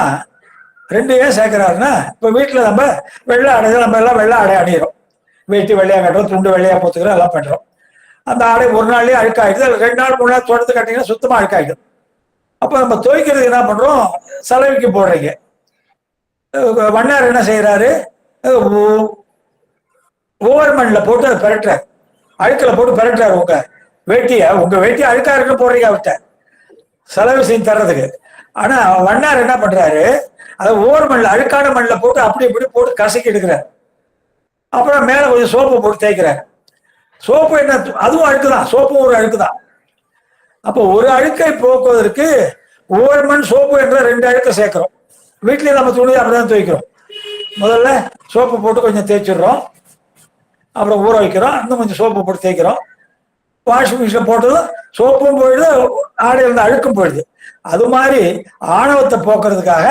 B: 2 ஏன் சேர்க்கிறாருன்னா, இப்ப வீட்டுல நம்ம வெள்ளை ஆடைகள் நம்ம எல்லாம் வெள்ளை ஆடை அணிகிறோம், வேட்டி வெள்ளையா கட்டுறோம், துண்டு வெள்ளையா போத்துக்கிறோம், எல்லாம் பண்றோம். அந்த ஆடை ஒரு நாள்லயே அழுக்காயிடுது, 2 நாள் 3 நாள் தொடர்ந்து கட்டிங்கன்னா சுத்தமா அழுக்காயிடும். அப்ப நம்ம துவைக்கிறதுக்கு என்ன பண்றோம், சலவைக்கு போடுறீங்க. வண்ணார் என்ன செய்யறாரு, ஓவர் மண்ணில் போட்டு அதை பெரட்டுறாரு, அழுக்கில் போட்டு பெரட்டுறாரு. உங்க வேட்டியை அழுக்கா இருக்குன்னு போடுறீங்க அவர்கிட்ட செலவு செய்து தர்றதுக்கு. ஆனா வண்ணார் என்ன பண்றாரு, அதை ஓவர் மண்ணில் அழுக்கான மண்ணில் போட்டு அப்படி இப்படி போட்டு கசக்கி எடுக்கிறார். அப்புறம் மேல கொஞ்சம் சோப்பு போட்டு தேய்க்கிறார். சோப்பு என்ன, அதுவும் அழுக்குதான், சோப்பும் ஒரு அழுக்குதான். அப்போ ஒரு அழுக்கை போக்குவதற்கு ஒவ்வொரு மண் சோப்பு என்ற 2 அழுக்கை சேர்க்கிறோம். வீட்லயே நம்ம துணி அப்படிதான் துவைக்கிறோம். முதல்ல சோப்பு போட்டு கொஞ்சம் தேய்ச்சிடுறோம், அப்புறம் ஊற வைக்கிறோம், இன்னும் கொஞ்சம் சோப்பு போட்டு தேய்க்கிறோம். வாஷிங் மிஷின் போட்டதும் சோப்பும் போயிடுது, ஆடை இருந்த அழுக்கும் போயிடுது. அது மாதிரி ஆணவத்தை போக்குறதுக்காக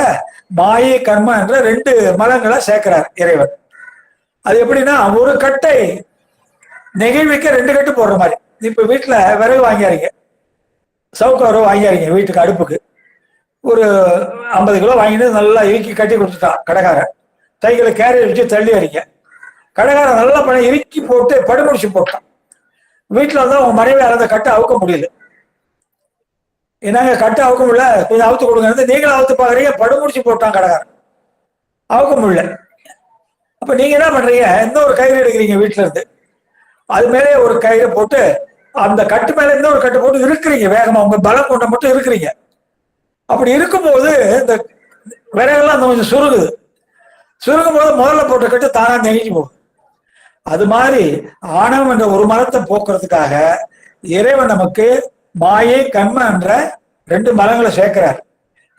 B: மாயை கர்ம என்ற 2 மலங்களை சேர்க்கிறார் இறைவன். அது எப்படின்னா, ஒரு கட்டை நெகிழ்விக்க 2 கட்டு போடுற மாதிரி. இப்ப வீட்டுல விறகு வாங்கியாரீங்க, சவுக்கு வரவு வாங்கியாரீங்க, வீட்டுக்கு அடுப்புக்கு ஒரு 50 கிலோ வாங்கிட்டு நல்லா இறுக்கி கட்டி கொடுத்துட்டான் கடைக்காரன். தைகளை கேரியர் வச்சு தள்ளி வரீங்க. கடைக்காரன் நல்லா பண்ண இறுக்கி போட்டு படுமுடிச்சு போட்டான். வீட்டுல வந்து உங்க மனைவி அந்த கட்டை அவுக்க முடியல. என்னங்க கட்டை அவுக்க முடியல, கொஞ்சம் அவுத்து கொடுங்க. நீங்களும் அவுத்து பாக்குறீங்க, படுமுடிச்சு போட்டான் கடைக்காரன், அவுக்க முடியல. அப்ப நீங்க என்ன பண்றீங்க, இன்னொரு கயிறு எடுக்கிறீங்க வீட்டுல இருந்து, அது மேலே ஒரு கயிறு போட்டு அந்த கட்டு மேல இன்னொரு கட்டு போட்டு இருக்கிறீங்க வேகமா, உங்க பலம் கொண்ட மட்டும் இருக்கிறீங்க. அப்படி இருக்கும்போது இந்த விறகெல்லாம் அந்த கொஞ்சம் சுருங்குது. சுருங்கும் போது முதல்ல போட்ட கட்டு தானா நெகிழ்ச்சி போகுது. அது மாதிரி ஆணவம் என்ற ஒரு மரத்தை போக்குறதுக்காக இறைவன் நமக்கு மாயை கண்ம என்ற 2 மலங்களை சேர்க்கிறார்.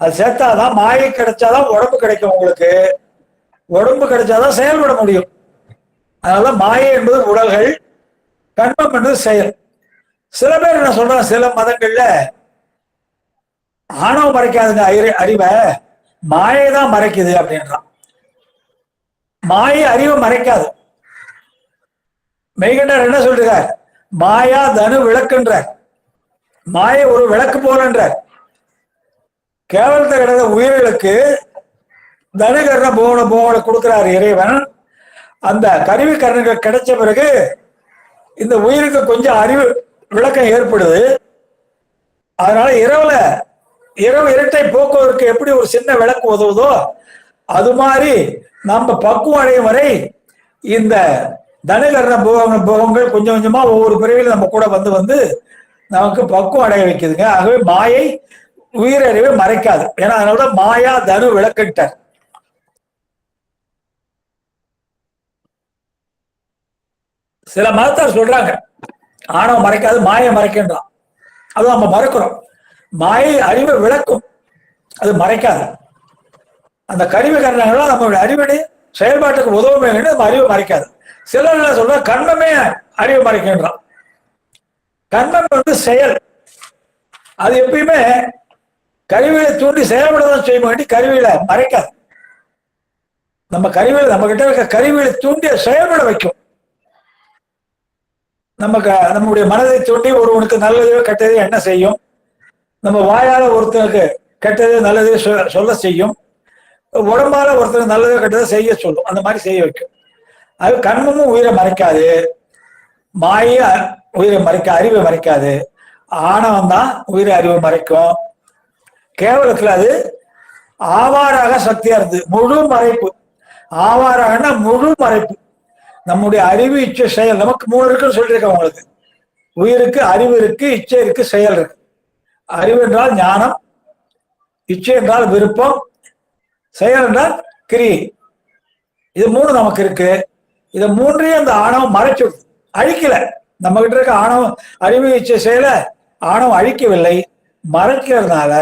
B: அது சேர்த்தாதான் மாயை கிடைச்சாதான் உடம்பு கிடைக்கும். உங்களுக்கு உடம்பு கிடைச்சாதான் செயல்பட முடியும். அதனால மாயை என்பது உடல்கள், கண்மம் என்பது செயல். சில பேர் என்ன சொல்றாங்க, சில மதங்கள்ல ஆணவம் மறைக்காதுங்க அறிவை, மாயை தான் மறைக்குது அப்படின்றான். மாயை அறிவை மறைக்காது. மெய்கண்டார் என்ன சொல்றார், மாயா தனு விளக்குன்றார். மாயை ஒரு விளக்கு போலன்றார். கேவலத்தை கிடந்த உயிர்களுக்கு தனுகரண போகனை கொடுக்கிறார் இறைவன். அந்த கருவி கரணங்கள் கிடைச்ச பிறகு இந்த உயிருக்கு கொஞ்சம் அறிவு விளக்கம் ஏற்படுது. அதனால இரவு இருட்டை போக்குவதற்கு எப்படி ஒரு சின்ன விளக்கு உதவுதோ, அது மாதிரி நம்ம பக்குவம் அடையும் வரை இந்த தனுகரண போகங்கள் கொஞ்சம் கொஞ்சமா ஒவ்வொரு பிரிவில் நம்ம கூட வந்து நமக்கு பக்குவம் அடைய வைக்குதுங்க. ஆகவே மாயை உயிரறிவை மறைக்காது. ஏன்னா அதனால மாயா தனு விளக்கிட்டார். சில மதத்தார் சொல்றாங்க ஆணவம் மறைக்காது, மாயை மறைக்கின்றான். அது நம்ம மறுக்கிறோம். மாயை அறிவை விளக்கும், அது மறைக்காது. அந்த கருவி கரணங்கள்லாம் நம்மளுடைய அறிவினை செயல்பாட்டுக்கு உதவுமே, நம்ம அறிவை மறைக்காது. சிலர் என்ன சொல்ற, கண்மமே அறிவை மறைக்கின்றான். கண்மம் வந்து செயல், அது எப்பயுமே கருவியில தூண்டி செயல்படதான் செய்ய வேண்டி கருவியில மறைக்காது. நம்ம கருவியில நம்ம கிட்ட இருக்க கருவியில தூண்டி செயல்பட வைக்கும். நம்முடைய மனதை தூண்டி ஒருவனுக்கு நல்லது கெட்டது என்ன செய்யும், நம்ம வாயால ஒருத்தருக்கு கெட்டது நல்லது சொல்ல செய்யும், உடம்பால ஒருத்தருக்கு நல்லது கெட்டதை செய்ய சொல்லும். அந்த மாதிரி செய்ய வைக்கும். அது கண்மமும் உயிரை மறைக்காது, மாய உயிரை அறிவை மறைக்காது. ஆணவம் தான் உயிரை அறிவை மறைக்கும். கேவலத்துல அது ஆவாராக சக்தியா இருந்து முழு மறைப்பு. ஆவாராகனா முழு மறைப்பு. நம்முடைய அறிவு இச்சை செயல் நமக்கு 3 இருக்குன்னு சொல்லியிருக்கேன் உங்களுக்கு. உயிருக்கு அறிவு இருக்கு, இச்சை இருக்கு, செயல் இருக்கு. அறிவு என்றால் ஞானம், இச்சை என்றால் விருப்பம், செயல் என்றால் கிரியை. இது 3 நமக்கு இருக்கு. இதை 3ஐயும் அந்த ஆணவம் மறைச்சுடுது, அழிக்கல. நம்ம கிட்ட இருக்க ஆணவம் அறிவு இச்சை செயல ஆணவம் அழிக்கவில்லை, மறைக்கிறதுனால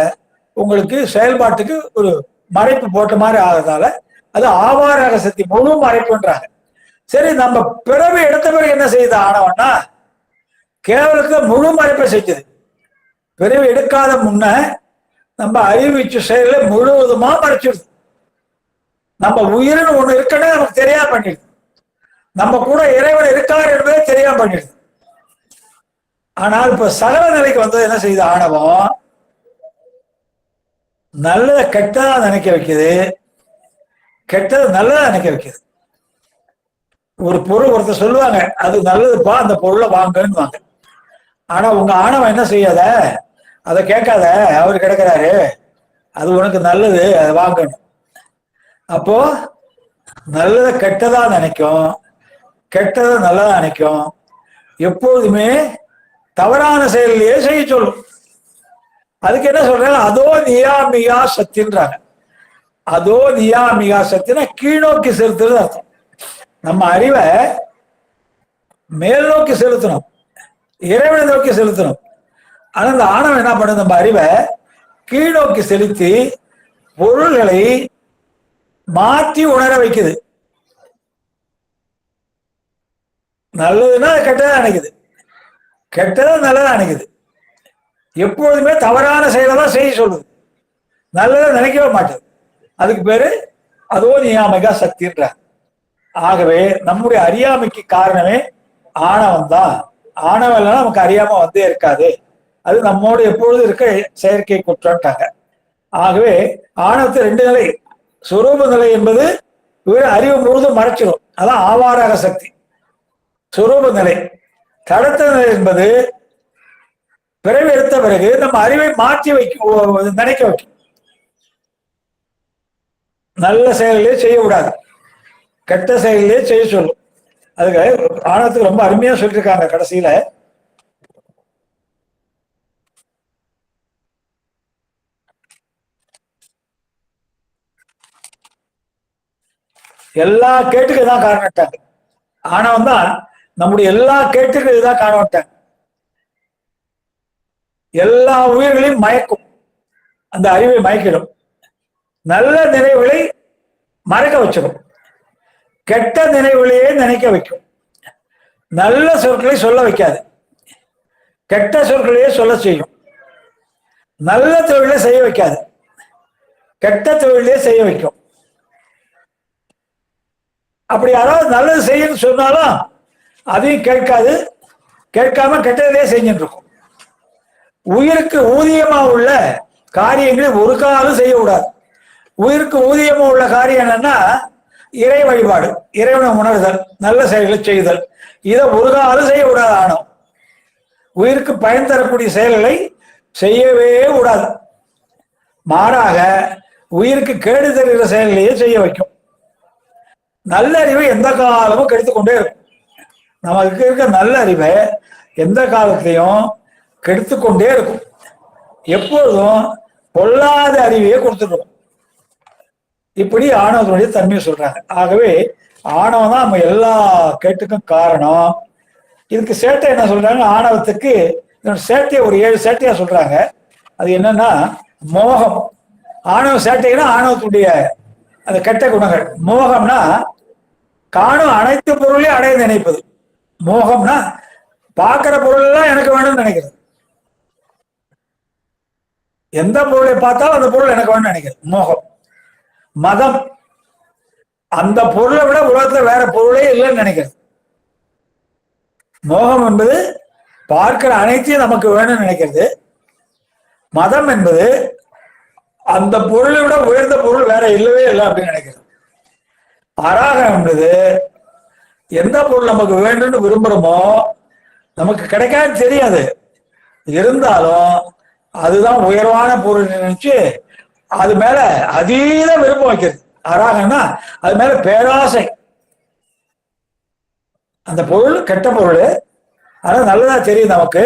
B: உங்களுக்கு செயல்பாட்டுக்கு ஒரு மறைப்பு போட்ட மாதிரி ஆகிறதால அது ஆவாராக சக்தி, முழு மறைப்புன்றாங்க. சரி, நம்ம பிறவி எடுத்த பிறகு என்ன செய்யுது ஆணவம்னா, கேவலத்தை முழு மறைப்பை செஞ்சது. பிறவி எடுக்காத முன்ன நம்ம அறிவிச்சு செயல முழுவதுமா மறைச்சிடுது. நம்ம உயிரின்னு ஒண்ணு இருக்குன்னு நமக்கு தெரியாம பண்ணிடுது. நம்ம கூட இறைவன் இருக்கார் என்பதே தெரியாம பண்ணிடுது. ஆனால் இப்ப சகல நிலைக்கு வந்தது என்ன செய்யுது ஆணவம், நல்லதை கெட்டதா நினைக்க வைக்குது, கெட்டது நல்லதா நினைக்க வைக்குது. ஒரு பொருள் ஒருத்தர் சொல்லுவாங்க, அது நல்லதுப்பா, அந்த பொருளை வாங்கன்னு வாங்க. ஆனா உங்க ஆணவம் என்ன செய்யாத, அதை கேட்காத, அவரு கிடக்குறாரு, அது உனக்கு நல்லது, அதை வாங்கணும். அப்போ நல்லதை கெட்டதா நினைக்கும், கெட்டதை நல்லதா நினைக்கும். எப்போதுமே தவறான செயலையே செய்ய சொல்லும். அதுக்கு என்ன சொல்றாங்க? அதோ நியாமிகா சக்தின்றாங்க. அதோ நியாமிகா சக்தினா கீழ்நோக்கி செலுத்துறது அர்த்தம். நம்ம அறிவை மேல் நோக்கி செலுத்தணும், இறைவனை நோக்கி செலுத்தணும். ஆனா இந்த ஆணவம் என்ன பண்ணுது? நம்ம அறிவை கீழ்நோக்கி செலுத்தி பொருள்களை மாற்றி உணர வைக்குது. நல்லதுன்னா கெட்டதா நினைக்குது, கெட்டதா நல்லதா நினைக்குது. எப்பொழுதுமே தவறான செயலை தான் செய்ய சொல்லுது, நல்லதை நினைக்கவே மாட்டேது. அதுக்கு பேரு அதோ நியாமிகா சக்தின்ற. ஆகவே நம்முடைய அறியாமைக்கு காரணமே ஆணவம் தான். ஆணவம் இல்லைன்னா நமக்கு அறியாம வந்தே இருக்காது. அது நம்மோடு எப்பொழுது இருக்க செயற்கை குற்றம்ட்டாங்க. ஆகவே ஆணவத்தை ரெண்டு நிலை. சுரூப நிலை என்பது அறிவு முழுதும் மறைச்சிடும், அதான் ஆவாரக சக்தி சுரூப நிலை. தடத்த நிலை என்பது பிறவி எடுத்த பிறகு நம்ம அறிவை மாற்றி நினைக்க வைக்கும். நல்ல செயலே செய்ய விடாது, கெட்ட செயலே செய்ய சொல்லும். அதுக்கு ஆணவத்துக்கு ரொம்ப அருமையா சொல்லியிருக்காங்க கடைசியில. எல்லா கேட்டுக்கு தான் காரணம். ஆணவம் தான் நம்முடைய எல்லா கேட்டுக்கு இதுதான் காரணம். எல்லா உயிர்களையும் மயக்கும், அந்த அறிவை மயக்கிடும். நல்ல நினைவுகளை மறைக்க வச்சிடும், கெட்ட நினைவுகளையே நினைக்க வைக்கும். நல்ல சொற்களை சொல்ல வைக்காது, கெட்ட சொற்களையே சொல்ல செய்யும். நல்ல தொழிலை செய்ய வைக்காது, கெட்ட தொழிலே செய்ய வைக்கும். அப்படி யாராவது நல்லது செய்யணும்னு சொன்னாலும் அதையும் கேட்காது, கேட்காம கெட்டதே செஞ்சுட்டு இருக்கும். உயிருக்கு ஊதியமா உள்ள காரியங்களை ஒரு காலம் செய்ய கூடாது. உயிருக்கு ஊதியமா உள்ள காரியம் என்னன்னா இறை வழிபாடு, இறைவனை உணர்தல், நல்ல செயல்களை செய்தல். இதை ஒரு காலம் செய்ய கூடாது. ஆணவம் உயிருக்கு பயன் தரக்கூடிய செயல்களை செய்யவே கூடாது. மாறாக உயிருக்கு கேடு தருகிற செயல்களையே செய்ய வைக்கும். நல்ல அறிவை எந்த காலமும் கெடுத்துக்கொண்டே இருக்கும். நமக்கு இருக்க நல்ல அறிவை எந்த காலத்திலையும் கெடுத்துக்கொண்டே இருக்கும். எப்பொழுதும் பொல்லாத அறிவையே கொடுத்துருக்கும். இப்படி ஆணவத்தினுடைய தன்மையை சொல்றாங்க. ஆகவே ஆணவம் தான் நம்ம எல்லா கேட்டுக்கும் காரணம். இதுக்கு சேட்டை என்ன சொல்றாங்க? ஆணவத்துக்கு சேட்டையை ஒரு 7 சேட்டையா சொல்றாங்க. அது என்னன்னா மோகம். ஆணவ சேட்டைன்னா ஆணவத்துடைய அந்த கெட்ட குணங்கள். மோகம்னா காணும் அனைத்து பொருளையும் அடைய நினைப்பது. மோகம்னா பார்க்கிற பொருள் எல்லாம் எனக்கு வேணும்னு நினைக்கிறது. எந்த பொருளை பார்த்தாலும் அந்த பொருள் எனக்கு வேணும்னு நினைக்கிறது மோகம். மதம், அந்த பொருளை விட உலகத்துல வேற பொருளே இல்லைன்னு நினைக்கிறது. மோகம் என்பது பார்க்கிற அனைத்தையும் நமக்கு வேணும்னு நினைக்கிறது. மதம் என்பது அந்த பொருளை விட உயர்ந்த பொருள் வேற இல்லவே இல்லை அப்படின்னு நினைக்கிறது. அராகம் என்பது எந்த பொருள் நமக்கு வேண்டும்னு விரும்புறோமோ நமக்கு கிடைக்காது தெரியாது, இருந்தாலும் அதுதான் உயர்வான பொருள் நினைச்சு அது மேல அதீத விருப்பம் வைக்கிறது. அராகம்னா அது மேல பேராசை. அந்த பொருள் கெட்ட பொருள், ஆனா நல்லதா தெரியும் நமக்கு.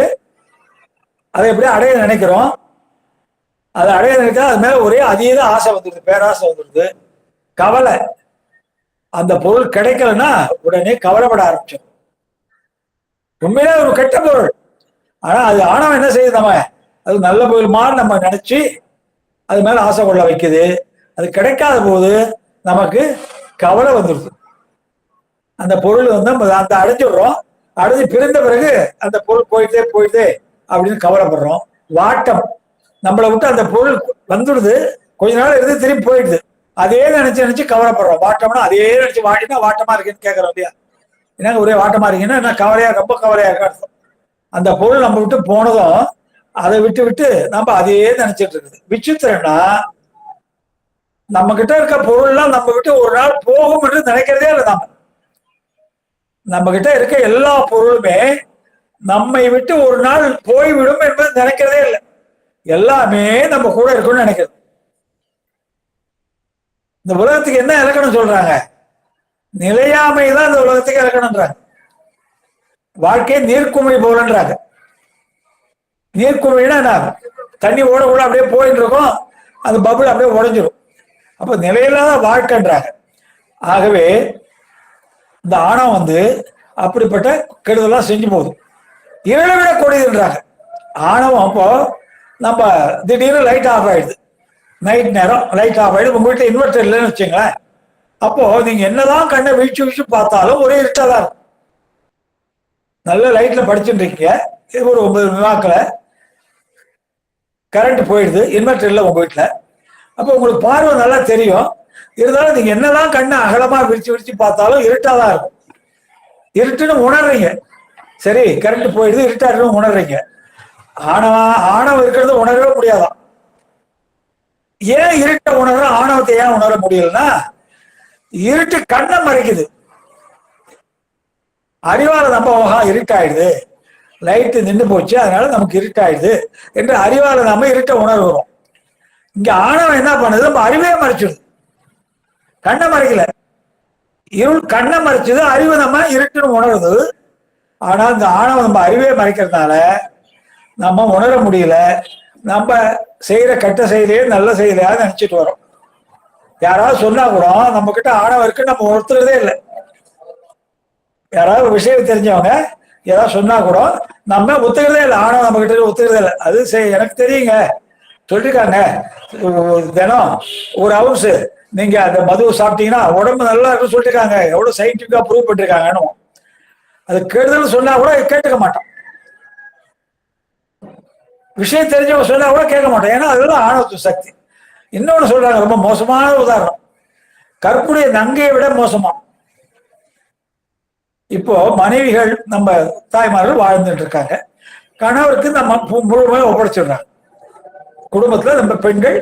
B: அதை எப்படி அடைய நினைக்கிறோம். அதை அடைய நினைச்சா அது மேல ஒரே அதீத ஆசை வந்துடுது, பேராசை வந்துடுது. கவலை, அந்த பொருள் கிடைக்கலன்னா உடனே கவலைப்பட ஆரம்பிச்சோம். உண்மையிலே ஒரு கெட்ட பொருள், ஆனா அது ஆணவம் என்ன செய்யுது? நம்ம அது நல்ல பொருள் மாதிரி நம்ம நினைச்சு அது மேல ஆசை கொள்ள வைக்குது. அது கிடைக்காத போது நமக்கு கவலை வந்துடுது. அந்த பொருள் வந்து அந்த அடைஞ்சிடுறோம். அடைஞ்சு பிரிந்த பிறகு அந்த பொருள் போயிட்டே போயிட்டே அப்படின்னு கவலைப்படுறோம். வாட்டம், நம்மளை விட்டு அந்த பொருள் வந்துடுது, கொஞ்ச நாள் இருந்து திரும்பி போயிடுது. அதே நினைச்சு நினைச்சு கவலைப்படுறோம். வாட்டம்னா அதே நினைச்சு வாட்டினா வாட்டமா இருக்குன்னு கேட்கறோம் இல்லையா? என்னங்க ஒரே வாட்டமா இருக்கீங்கன்னா என்ன கவலையா, ரொம்ப கவலையா இருக்க. அந்த பொருள் நம்ம விட்டு போனதும் அதை விட்டு விட்டு நம்ம அதையே நினைச்சிட்டு இருக்குது. விசித்திரம்னா நம்ம கிட்ட இருக்க பொருள்லாம் நம்ம விட்டு ஒரு நாள் போகும் என்று நினைக்கிறதே இல்லை. நம்ம கிட்ட இருக்க எல்லா பொருளுமே நம்மை விட்டு ஒரு நாள் போய்விடும் என்பது நினைக்கிறதே இல்லை. எல்லாமே நம்ம கூட இருக்கும்னு நினைக்கிறது. இந்த உலகத்துக்கு என்ன இலக்கணம் சொல்றாங்க? நிலையாமை தான் இந்த உலகத்துக்கு இலக்கணம்ன்றாங்க. வாழ்க்கை நீர்க்குமிழி போலன்றாங்க. நீர்க்குமிழினா என்ன? தண்ணி ஓட கூட அப்படியே போயிட்டு இருக்கும், அந்த பபுள் அப்படியே உடைஞ்சிடும். அப்ப நிலையில்லாத வாழ்க்கைன்றாங்க. ஆகவே இந்த ஆணவம் அப்படிப்பட்ட கெடுதலாம் செஞ்சு போகுது. இருளை விட கொடிதுன்றாங்க ஆணவம். அப்போ நம்ம திடீர்னு லைட் ஆஃப் ஆயிடுது, நைட் நேரம் லைட் ஆஃப் ஆயிடுது. உங்க வீட்டில் இன்வெர்டர் இல்லைன்னு வச்சுங்களேன், அப்போ நீங்க என்னதான் கண்ணை வீழ்ச்சி வீழ்ச்சி பார்த்தாலும் ஒரே இருட்டாதான் இருக்கும். நல்ல லைட்ல படிச்சுட்டு இருக்கீங்க, இது ஒரு 9 வினாக்களை கரண்ட் போயிடுது, இன்வெர்டர் இல்லை உங்க வீட்டில். அப்போ உங்களுக்கு பார்வை நல்லா தெரியும், இருந்தாலும் நீங்க என்னதான் கண்ணை அகலமா விரிச்சு விரிச்சு பார்த்தாலும் இருட்டாதான் இருக்கும். இருட்டுன்னு உணர்றீங்க, சரி கரண்ட் போயிடுது இருட்டாருன்னு உணர்றீங்க. ஆணவம் இருக்கிறது உணரவே முடியாதான். ஏன் இருட்ட உணர்ற, ஆணவத்தை ஏன் உணர முடியலன்னா, இருட்டு கண்ணை மறைக்குது. அறிவால நம்ம இருட்டாயிடுது, லைட்டு நின்று போச்சு அதனால நமக்கு இருட்டாயிடுது என்று அறிவால நாம இருட்ட உணர்வுறோம். இங்க ஆணவம் என்ன பண்ணுது, நம்ம அறிவே மறைச்சிடுது, கண்ணை மறைக்கல. இருள் கண்ணை மறைச்சது, அறிவு நம்ம இருட்டுன்னு உணருது. ஆனா இந்த ஆணவம் நம்ம அறிவே மறைக்கிறதுனால நம்ம உணர முடியல. நம்ம செய்யற கெட்ட செயலையே நல்ல செயலையா நினைச்சிட்டு வரோம். யாராவது சொன்னா கூட நம்ம கிட்ட ஆணவம் இருக்குன்னு நம்ம ஒத்துக்கிறதே இல்லை. யாராவது விஷயம் தெரிஞ்சவங்க ஏதாவது சொன்னா கூட நம்ம ஒத்துக்கிறதே இல்லை, ஆணவம் நம்ம கிட்ட ஒத்துக்கிறதே இல்லை. அது எனக்கு தெரியுங்க சொல்லிருக்காங்க, தினம் ஒரு ஹவுஸ் நீங்க அந்த மது சாப்பிட்டீங்கன்னா உடம்பு நல்லா இருக்குன்னு சொல்லிருக்காங்க, எவ்வளவு சயின்டிபிக்கா ப்ரூவ் பண்ணிருக்காங்கன்னு. அது கெடுதல் சொன்னா கூட கேட்டுக்க மாட்டான், விஷயம் தெரிஞ்சவங்க சொன்னா கூட கேட்க மாட்டோம். ஏன்னா அதெல்லாம் ஆணவத்து சக்தி. இன்னொன்னு சொல்றாங்க, ரொம்ப மோசமான உதாரணம், கற்புடைய நங்கையை விட மோசமா. இப்போ மனைவிகள் நம்ம தாய்மார்கள் வாழ்ந்துட்டு இருக்காங்க, கணவருக்கு நம்ம முழுமையா ஒப்படைச்சிடுறாங்க. குடும்பத்துல நம்ம பெண்கள்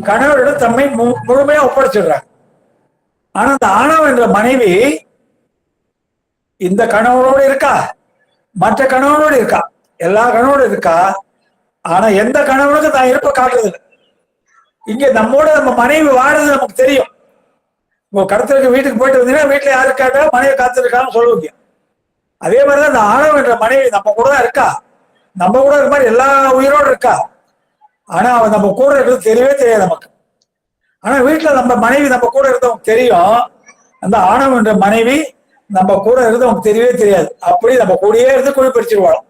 B: கணவரிடம் தம்மை முழுமையா ஒப்படைச்சிடுறாங்க. ஆனா அந்த ஆணவம் என்ற மனைவி இந்த கணவனோடு இருக்கா, மற்ற கணவனோடு இருக்கா, எல்லா கணவனோடு இருக்கா. ஆனா எந்த கணவனுக்கு தான் இருப்ப காட்டுறது இல்லை. இங்க நம்ம மனைவி வாடுறது நமக்கு தெரியும். இப்போ கடத்திற்கு வீட்டுக்கு போயிட்டு வந்தீங்கன்னா வீட்டுல யாரு கேட்டா மனைவி காத்திருக்கான்னு சொல்லுவீங்க. அதே மாதிரிதான் இந்த ஆணவம் என்ற மனைவி நம்ம கூட தான் இருக்கா, நம்ம கூட இருக்க மாதிரி எல்லா உயிரோடு இருக்கா. ஆனா அவன் நம்ம கூட இருக்கிறது தெரியவே தெரியாது நமக்கு. ஆனா வீட்டுல நம்ம மனைவி நம்ம கூட இருந்தவங்க தெரியும், அந்த ஆணவம் என்ற மனைவி நம்ம கூட இருந்தவங்க தெரியவே தெரியாது. அப்படி நம்ம கூடயே இருந்து குழி பறிச்சிருவாள்.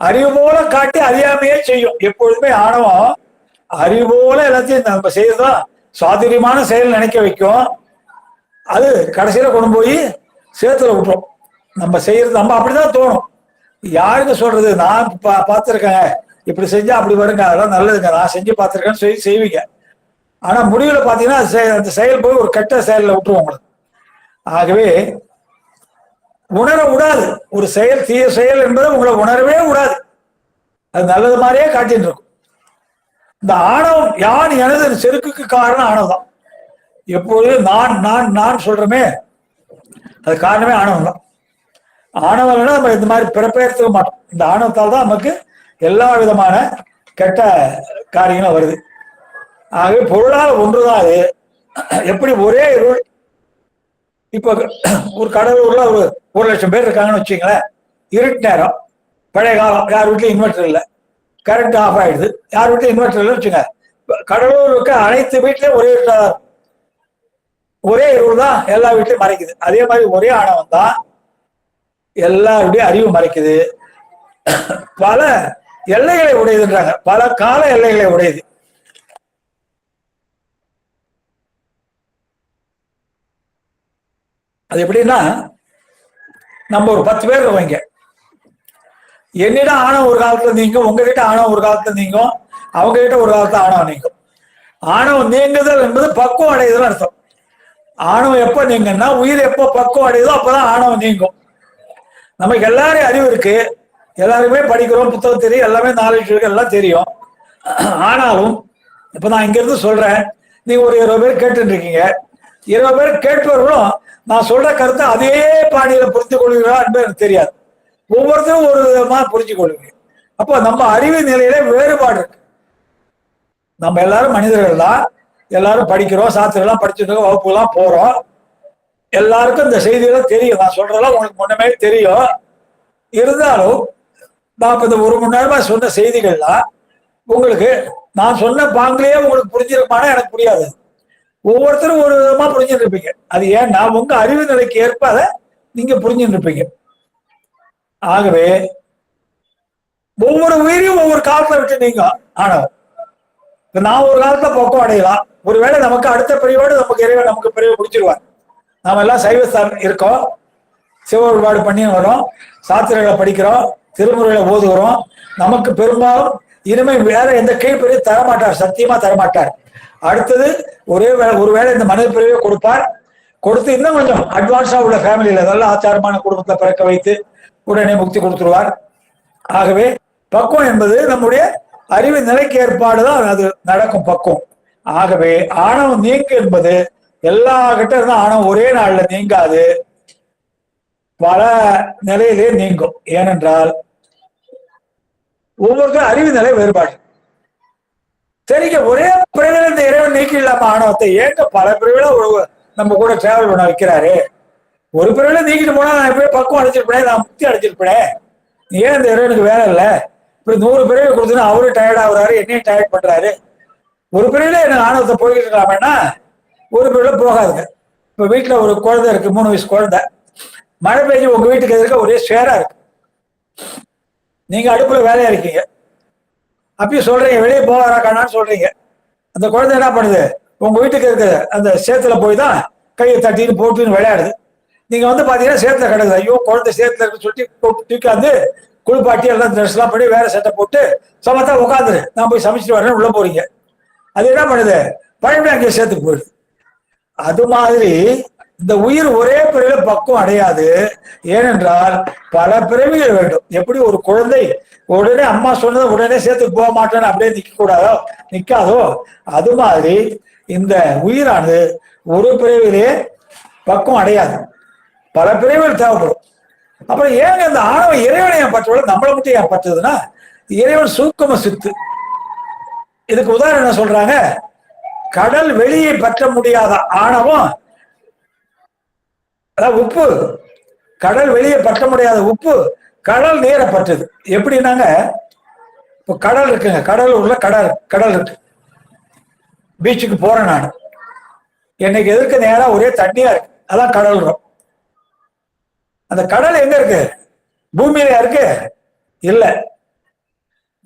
B: அறிவு போல காட்டி அறியாமையே செய்யும். எப்பொழுதுமே ஆணவம் அறிவு போல எல்லாத்தையும் நம்ம செய்யறதுதான் சாதுரியமான செயல் நினைக்க வைக்கும். அது கடைசியில கொண்டு போய் சேத்துல விட்டுரும். நம்ம செய்யறது நம்ம அப்படிதான் தோணும். யாருக்கு சொல்றது, நான் பார்த்திருக்கேங்க இப்படி செஞ்சா அப்படி வருங்க, அதெல்லாம் நல்லதுங்க, நான் செஞ்சு பார்த்திருக்கேன்னு செய்வீங்க. ஆனா முடிவுல பாத்தீங்கன்னா அந்த செயல் போய் ஒரு கெட்ட செயல்ல விட்டுருவோம் உங்களுக்கு. ஆகவே உணர விடாது, ஒரு செயல் தீய செயல் என்பதை உங்களை உணரவே விடாது, அது நல்லது மாதிரியே காட்டிட்டு இருக்கும். இந்த ஆணவம் யான் எனது செருக்குக்கு காரணம் ஆணவம் தான். எப்பொழுதும் நான் நான் நான் சொல்றமே அது காரணமே ஆணவம் தான். ஆணவம் நம்ம இந்த மாதிரி பிறப்பெடுத்துக்க மாட்டோம். இந்த ஆணவத்தால் தான் நமக்கு எல்லா விதமான கெட்ட காரியங்களும் வருது. ஆகவே பொருளால் ஒன்றுதான் அது. எப்படி ஒரே இருள், இப்ப ஒரு கடலூர்ல ஒரு 1,00,000 பேர் இருக்காங்கன்னு வச்சுங்களேன், இருட்டு நேரம், பழைய காலம், யார் வீட்லயும் இன்வெர்டர் இல்லை, கரண்ட் ஆஃப் ஆயிடுது, யார் வீட்லயும் இன்வெர்டர் இல்லைன்னு வச்சுங்க, கடலூருக்கு அனைத்து வீட்லயும் ஒரே இருட்டாதான், ஒரே இருள் தான் எல்லா வீட்லயும் மறைக்குது. அதே மாதிரி ஒரே ஆணவம் தான் எல்லாருடைய அறிவு மறைக்குது. பல எல்லைகளை உடையதுன்றாங்க, பல கால எல்லைகளை உடையது. அது எப்படின்னா, நம்ம ஒரு 10 பேர் இருக்கோங்க, என்னிடம் ஆணவம் ஒரு காலத்துல நீங்கும், உங்ககிட்ட ஆணவம் ஒரு காலத்துல நீங்கும், அவங்க கிட்ட ஒரு காலத்துல ஆணவம் நீங்கும். ஆணவம் நீங்குதல் என்பது பக்குவம் அடையுதுன்னு அர்த்தம். ஆணவம் எப்ப நீங்கன்னா, உயிர் எப்போ பக்குவம் அடையுதோ அப்பதான் ஆணவம் நீங்கும். நமக்கு எல்லாரும் அறிவு இருக்கு, எல்லாருமே படிக்கிறோம், புத்தகம் தெரியும், எல்லாமே நாலேஜ் இருக்கு, எல்லாம் தெரியும். ஆனாலும் இப்ப நான் இங்க இருந்து சொல்றேன், நீங்க ஒரு 20 பேர் கேட்டு இருக்கீங்க, 20 பேர் கேட்பவர்களும் நான் சொல்ற கருத்தை அதே பாணியில புரிஞ்சு கொள்கிறா என்பது எனக்கு தெரியாது. ஒவ்வொருத்தரும் ஒரு விதமா புரிஞ்சு கொள்வீங்க. அப்போ நம்ம அறிவு நிலையில வேறுபாடு இருக்கு. நம்ம எல்லாரும் மனிதர்கள் தான், எல்லாரும் படிக்கிறோம், சாஸ்திரம் படிச்சுட்டு வகுப்புலாம் போறோம். எல்லாருக்கும் இந்த செய்தியெல்லாம் தெரியும். நான் சொல்றதெல்லாம் உங்களுக்கு முன்னமே தெரியும். இருந்தாலும் நான் இப்ப இந்த 1 மணி நேரமா சொன்ன செய்திகள்லாம் உங்களுக்கு நான் சொன்ன பாங்கிலேயே உங்களுக்கு புரிஞ்சிருக்குமானா எனக்கு புரியாது. ஒவ்வொருத்தரும் ஒரு விதமா புரிஞ்சுட்டு இருப்பீங்க. அது ஏன்னா உங்க அறிவு நிலைக்கு ஏற்ப அதை நீங்க புரிஞ்சுட்டு இருப்பீங்க. ஆகவே ஒவ்வொரு உயிரையும் ஒவ்வொரு காலத்துல விட்டு நீங்க ஆனவன். நான் ஒரு காலத்துல பக்குவம் அடையலாம். ஒருவேளை நமக்கு அடுத்த பிரிவோடு நமக்கு இறைவன் நமக்கு பிரிவு முடிச்சிருவார். நாம எல்லாம் சைவஸ்தான் இருக்கோம், சிவ வழிபாடு பண்ணி வரோம், சாத்திரங்களை படிக்கிறோம், திருமுறைகளை ஓதுகிறோம். நமக்கு பெரும்பாலும் இனிமே வேற எந்த கீழ்பிரிவு தரமாட்டார், சத்தியமா தரமாட்டார். அடுத்தது ஒருவேளை இந்த மனித பிரிவை கொடுப்பார். கொடுத்து இன்னும் கொஞ்சம் அட்வான்ஸா உள்ள ஃபேமிலியில நல்ல ஆச்சாரமான குடும்பத்தை பிறக்க வைத்து உடனே முக்தி கொடுத்துருவார். ஆகவே பக்குவம் என்பது நம்முடைய அறிவு நிலைக்கு ஏற்பாடுதான் அது நடக்கும் பக்குவம். ஆகவே ஆணவம் நீக்கு என்பது எல்லா கிட்ட இருந்தா ஆணவம் ஒரே நாள்ல நீங்காது, பல நிலையிலே நீங்கும். ஏனென்றால் ஒவ்வொருத்தரும் அறிவு நிலை வேறுபாடு. சரிங்க, ஒரே பிரிவில் இந்த இறைவன் நீக்கி இல்லாம ஆணவத்தை ஏங்க பல பிரிவுல நம்ம கூட டிராவல் பண்ண வைக்கிறாரு. ஒரு பிரிவுல நீக்கிட்டு போனா நான் எப்படியே பக்குவம் அடைச்சிருப்பேன், நான் முக்தி அடைச்சிருப்பேன். ஏன் இந்த இறைவனுக்கு வேலை இல்லை? இப்படி 100 பிரிவை கொடுத்துன்னா அவரு டயர்ட் ஆகுறாரு, என்னையும் டயர்ட் பண்றாரு. ஒரு பிரிவுல எனக்கு ஆணவத்தை போய்கிட்டு இருக்கலாமேன்னா ஒரு பிரிவுல போகாதுங்க. இப்ப வீட்டுல ஒரு குழந்தை இருக்கு, 3 வயசு குழந்தை. மழை பெஞ்சு உங்க வீட்டுக்கு எதிர்க்க ஒரே சேரா இருக்கு. நீங்க அடுப்புல வேலையா இருக்கீங்க, அப்பயும் சொல்றீங்க வெளியே போவாரா காணான்னு சொல்றீங்க. அந்த குழந்தை என்ன பண்ணுது? உங்க வீட்டுக்கு இருக்கிற அந்த சேத்துல போய் தான் கையை தட்டின்னு போட்டுன்னு விளையாடுது. நீங்க வந்து பாத்தீங்கன்னா சேத்துல கிடக்குது. ஐயோ குழந்தை சேத்துல இருக்குன்னு சொல்லிட்டு தூக்காந்து குளிப்பாட்டி எல்லாம் ட்ரெஸ் எல்லாம் பண்ணி வேற சட்டை போட்டு சமத்தா உட்காந்துரு, நான் போய் சமைச்சிட்டு வரேன்னு உள்ள போறீங்க. அது என்ன பண்ணுது? பழமே அங்கே சேத்துக்கு போயிடுது. அது மாதிரி இந்த உயிர் ஒரே பிறவில பக்குவம் அடையாது. ஏனென்றால் பல பிறவிகள் வேண்டும். எப்படி ஒரு குழந்தை உடனே அம்மா சொன்னதை உடனே சேர்த்துக்கு போக மாட்டேன்னு அப்படியே நிக்காதோ, அது மாதிரி இந்த உயிரானது ஒரு பிறவிலே பக்குவம் அடையாது, பல பிறவிகள் தேவைப்படும். அப்புறம் ஏங்க இந்த ஆணவம் இறைவனை ஏன் பற்றுவதில்லை, நம்மளை மட்டும் ஏன் பற்றுதுன்னா இறைவன் சூக்கும சித்து. இதுக்கு உதாரணம் என்ன சொல்றாங்க? கடல் வெளியை பற்ற முடியாத ஆணவம், அதாவது உப்பு, கடல் வெளியே பற்ற முடியாத உப்பு கடல் நீரை பற்றுது. எப்படின்னாங்க, இப்போ கடல் இருக்குங்க, கடல் உள்ள கடல் இருக்கு. பீச்சுக்கு போறேன் நான், என்னைக்கு எதிர்க்க நேரா ஒரே தண்ணியா இருக்கு, அதான் கடல். அந்த கடல் எங்க இருக்கு? பூமியில இருக்கு? இல்ல.